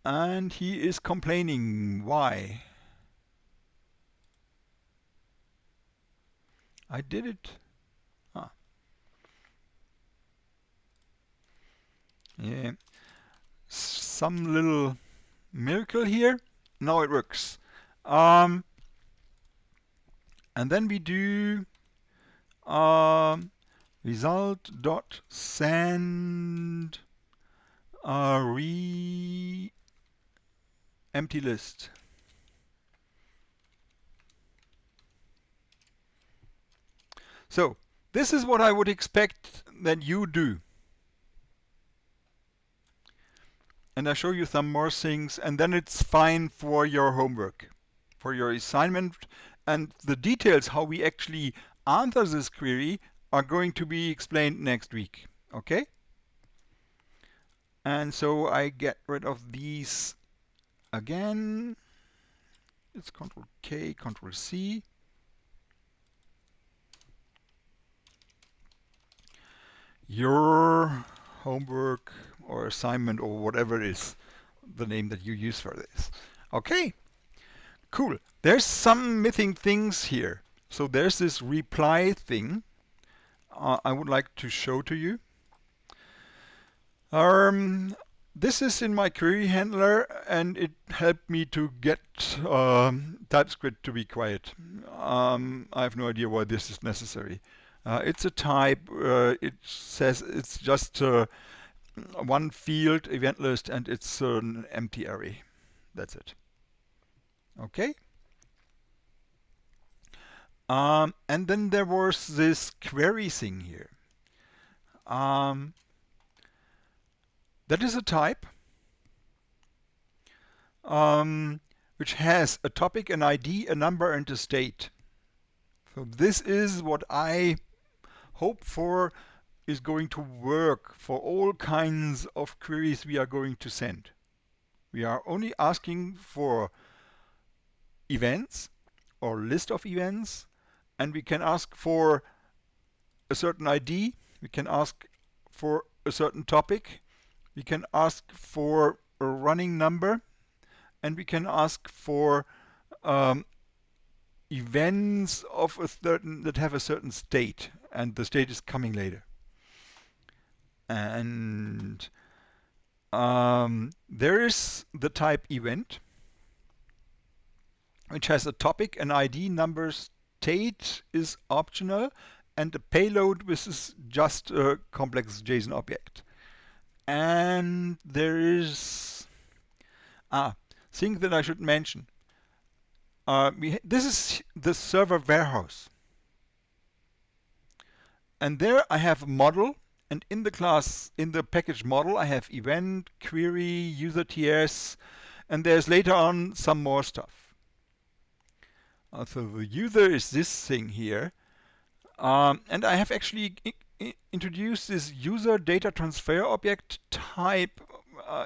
A: And he is complaining. Why? I did it. Ah. Yeah. Some little miracle here. Now it works. And then we do result dot send re empty list. So this is what I would expect that you do. And I show you some more things, and then it's fine for your homework, for your assignment. And the details how we actually answer this query are going to be explained next week. Okay? And so I get rid of these again. It's Control K, Control C. Your homework or assignment or whatever is the name that you use for this. Okay, cool. There's some missing things here. So there's this reply thing I would like to show to you. This is in my query handler, and it helped me to get TypeScript to be quiet. I have no idea why this is necessary. It's a type. It says it's just one field event list, and it's an empty array. That's it. Okay. And then there was this query thing here. That is a type which has a topic, an ID, a number, and a state. So this is what I hope for is going to work for all kinds of queries we are going to send. We are only asking for events or list of events, and we can ask for a certain ID, we can ask for a certain topic, we can ask for a running number, and we can ask for events of a certain that have a certain state, and the state is coming later. And there is the type event, which has a topic, an ID, number, state is optional, and a payload, which is just a complex JSON object. And there is thing that I should mention. This is the server warehouse. And there I have a model, and in the class, in the package model, I have event, query, user TS, and there's later on some more stuff. So the user is this thing here. And I have actually introduced this user data transfer object type.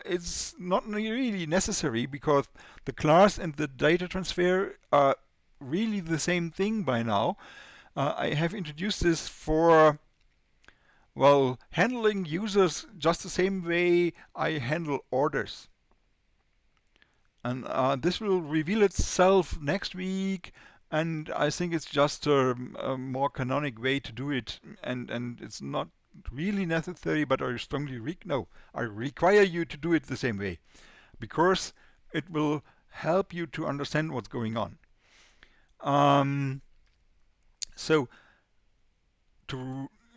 A: It's not really necessary because the class and the data transfer are really the same thing by now. I have introduced this for, well, handling users just the same way I handle orders. And this will reveal itself next week, and I think it's just a more canonic way to do it, and it's not really necessary, but I strongly no, I require you to do it the same way, because it will help you to understand what's going on. So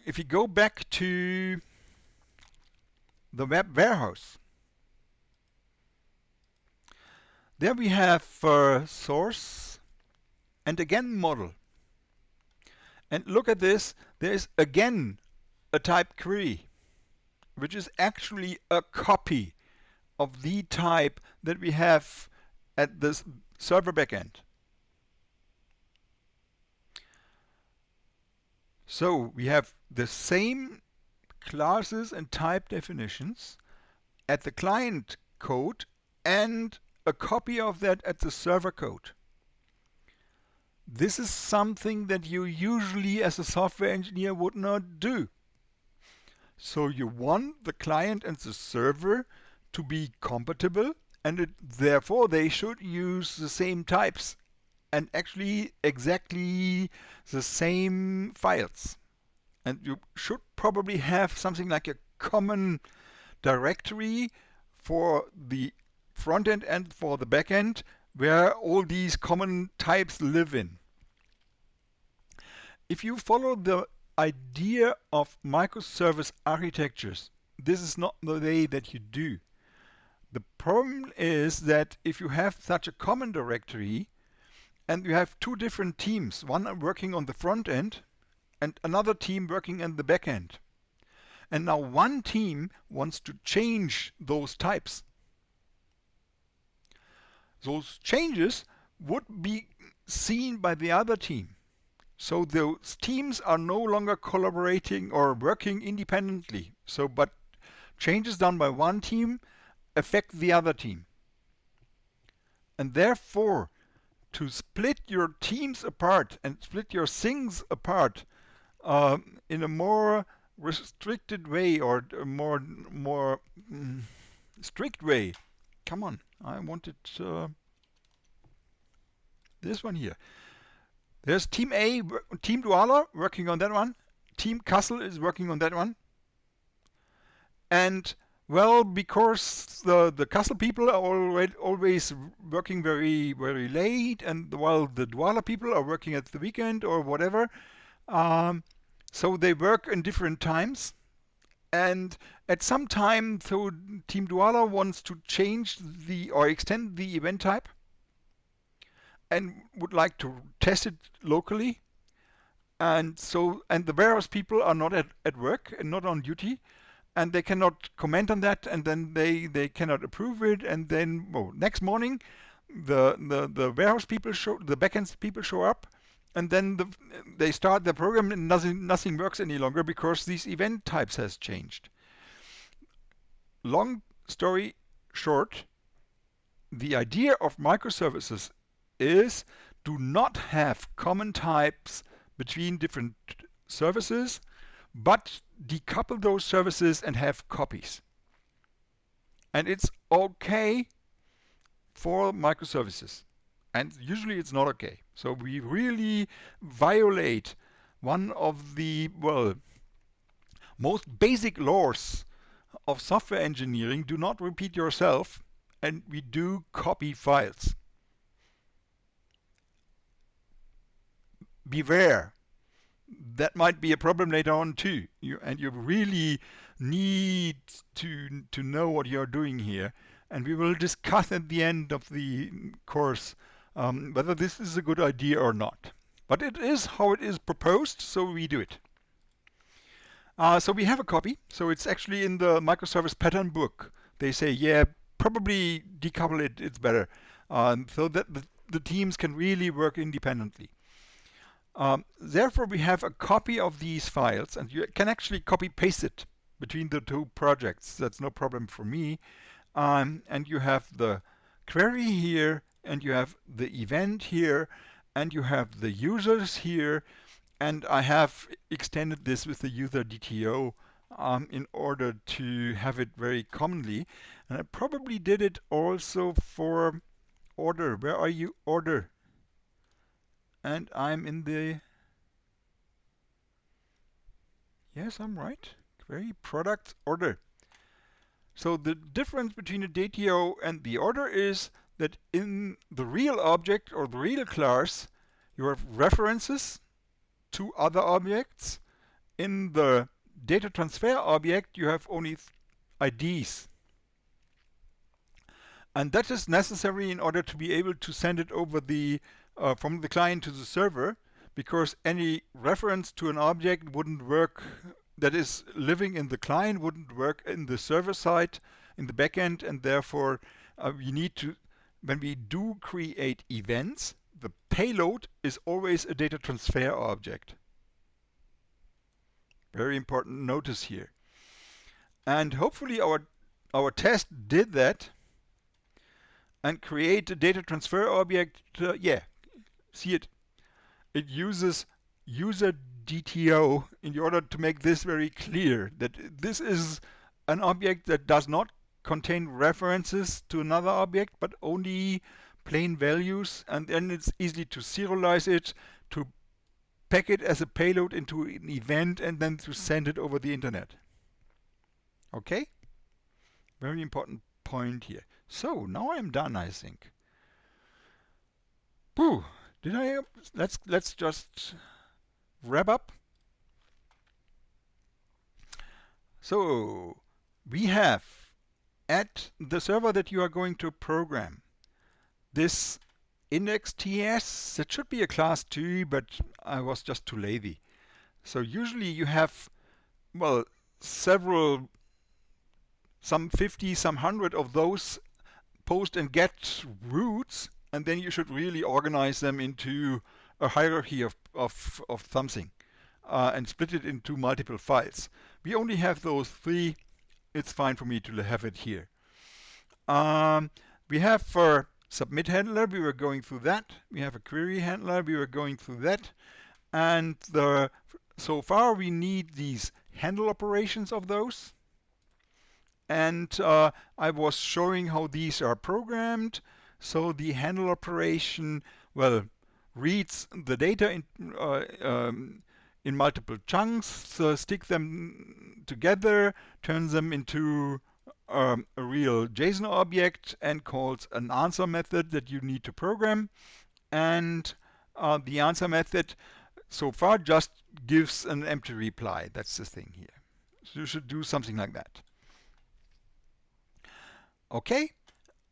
A: if you go back to the web warehouse, there we have source and again model. And look at this, there is again a type query, which is actually a copy of the type that we have at the server backend. So we have the same classes and type definitions at the client code and a copy of that at the server code. This is something that you usually as a software engineer would not do. So you want the client and the server to be compatible, and therefore they should use the same types and actually exactly the same files. And you should probably have something like a common directory for the front end and for the back end where all these common types live in. If you follow the idea of microservice architectures, this is not the way that you do. The problem is that if you have such a common directory and you have two different teams, one working on the front end and another team working on the back end, and now one team wants to change those types, those changes would be seen by the other team. So those teams are no longer collaborating or working independently. But changes done by one team affect the other team. And therefore, to split your teams apart and split your things apart in a more restricted way or a more strict way. Come on, I wanted this one here. There's Team A, Team Douala working on that one. Team Kassel is working on that one. And well, because the Kassel people are always working very, very late, and while the Douala people are working at the weekend or whatever, so they work in different times. And at some time, so Team Douala wants to change or extend the event type and would like to test it locally. And the warehouse people are not at work and not on duty, and they cannot comment on that, and then they cannot approve it. And then next morning, the warehouse people the backend people show up, and then they start the program, and nothing works any longer because these event types has changed. Long story short, the idea of microservices is do not have common types between different services, but decouple those services and have copies. And it's okay for microservices. And usually it's not okay. So we really violate one of the, most basic laws of software engineering. Do not repeat yourself, and we do copy files. Beware. That might be a problem later on too. You really need to know what you're doing here. And we will discuss at the end of the course whether this is a good idea or not. But it is how it is proposed, so we do it. So we have a copy. So it's actually in the microservice pattern book. They say, yeah, probably decouple it, it's better. So that the teams can really work independently. Therefore, we have a copy of these files, and you can actually copy paste it between the two projects. That's no problem for me. And you have the query here, and you have the event here, and you have the users here, and I have extended this with the user DTO in order to have it very commonly. And I probably did it also for order. Where are you, order? And I'm in the... Yes, I'm right. query product order. So the difference between a DTO and the order is that in the real object or the real class, you have references to other objects. In the data transfer object, you have only IDs. And that is necessary in order to be able to send it over from the client to the server, because any reference to an object wouldn't work that is living in the client wouldn't work in the server side, in the backend, and therefore we need to, when we do create events, the payload is always a data transfer object. Very important notice here. And hopefully our test did that and create a data transfer object. See it. It uses user DTO in order to make this very clear that this is an object that does not contain references to another object, but only plain values, and then it's easy to serialize it, to pack it as a payload into an event, and then to send it over the internet. Okay? Very important point here. So now I'm done, I think. Pooh, did I? Let's just wrap up. So we have at the server that you are going to program this index TS. That should be a class 2, but I was just too lazy. So usually you have, well, some 50, some 100 of those post and get routes, and then you should really organize them into a hierarchy of something and split it into multiple files. We only have those 3. It's fine for me to have it here. We have for submit handler, we were going through that. We have a query handler, we were going through that. And so far we need these handle operations of those. And I was showing how these are programmed. So the handle operation, well, reads the data in multiple chunks, stick them together, turns them into a real JSON object, and calls an answer method that you need to program. And the answer method so far just gives an empty reply. That's the thing here. So you should do something like that. Okay,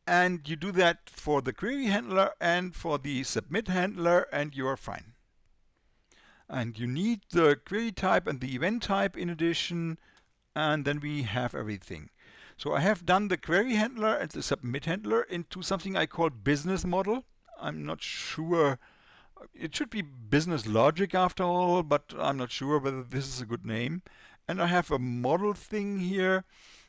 A: and you do that for the query handler and for the submit handler, and you are fine. And you need the query type and the event type in addition, and then we have everything. So I have done the query handler and the submit handler into something I call business model. I'm not sure. It should be business logic after all, but I'm not sure whether this is a good name. And I have a model thing here,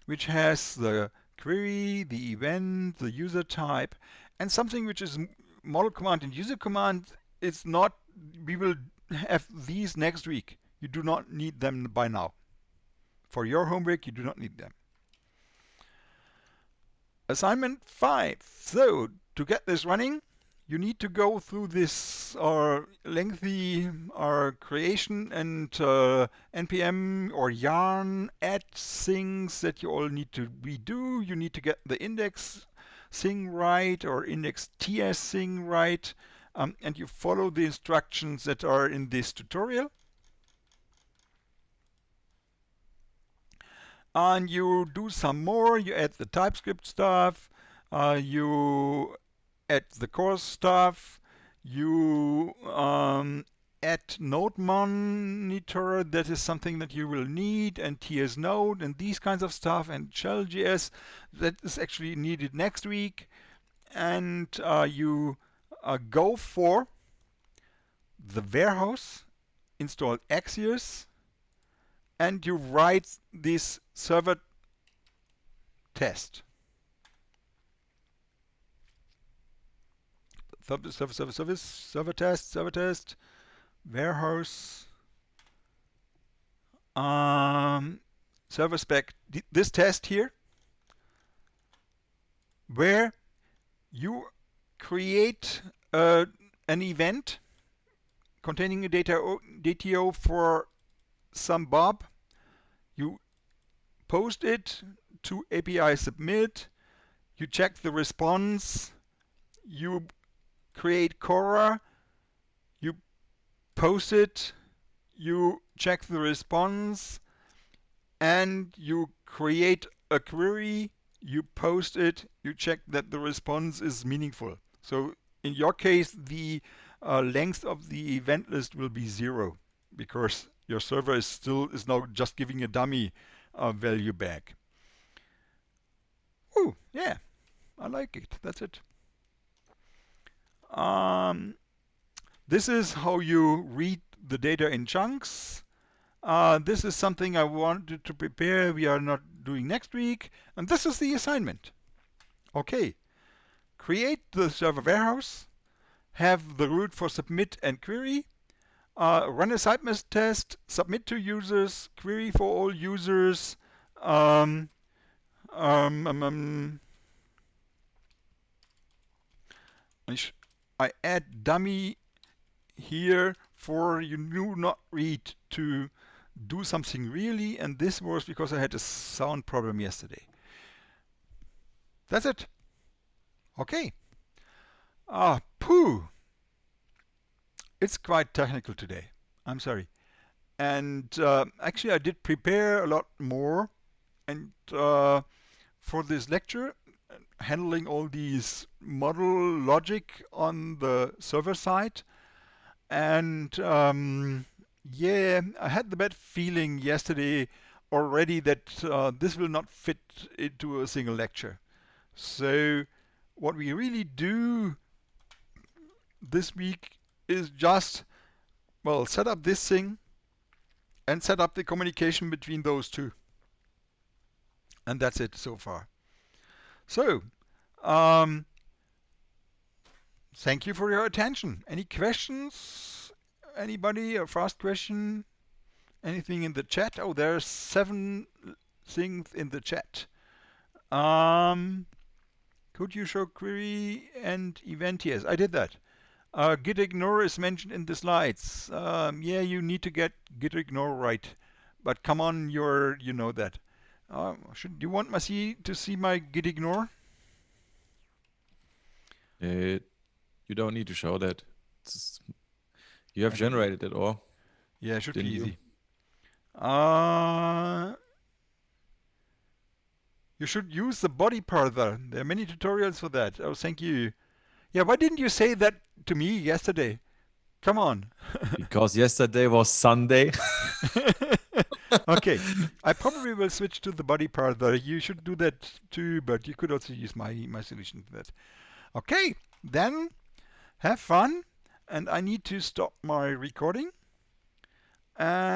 A: which has the query, the event, the user type, and something which is model command and user command. It's not, we will have these next week. You do not need them by now. For your homework, you do not need them. Assignment 5. So, to get this running, you need to go through this lengthy creation and npm or yarn add things that you all need to redo. You need to get the index thing right or index ts thing right, and you follow the instructions that are in this tutorial. And you do some more. You add the TypeScript stuff. You add the course stuff. You add node monitor. That is something that you will need, and TS node and these kinds of stuff, and shell.js. That is actually needed next week. And you go for the warehouse, install Axios, and you write this server test. Server test, warehouse, server spec. This test here, where you create an event containing a DTO for some Bob. You post it to API submit, you check the response, you create Cora, you post it, you check the response, and you create a query, you post it, you check that the response is meaningful. So in your case, the length of the event list will be 0 because your server is now just giving a dummy value back. Oh, yeah, I like it. That's it. This is how you read the data in chunks. This is something I wanted to prepare. We are not doing next week. And this is the assignment. Okay, create the server warehouse, have the root for submit and query, run a sitemap test, submit to users, query for all users, um, um, um, um, I add dummy here for you do not read to do something really, and this was because I had a sound problem yesterday. That's it. Okay. Pooh. It's quite technical today. I'm sorry. And actually, I did prepare a lot more. And for this lecture, handling all these model logic on the server side. And yeah, I had the bad feeling yesterday already that this will not fit into a single lecture. So what we really do this week is just, well, set up this thing and set up the communication between those two. And that's it so far. So, thank you for your attention. Any questions? Anybody? A fast question? Anything in the chat? Oh, there's 7 things in the chat. Could you show query and event? Yes, I did that. Git ignore is mentioned in the slides. Yeah, you need to get git ignore right. But come on, you know that. Do you want to see my git ignore?
B: You don't need to show that. You have generated it, or?
A: Yeah, it should be
B: Didn't
A: easy.
B: you?
A: You should use the body parser. There are many tutorials for that. Oh, thank you. Yeah, why didn't you say that to me yesterday? Come on.
B: Because yesterday was Sunday.
A: Okay, I probably will switch to the body parser. You should do that too, but you could also use my solution for that. Okay, then have fun, and I need to stop my recording. And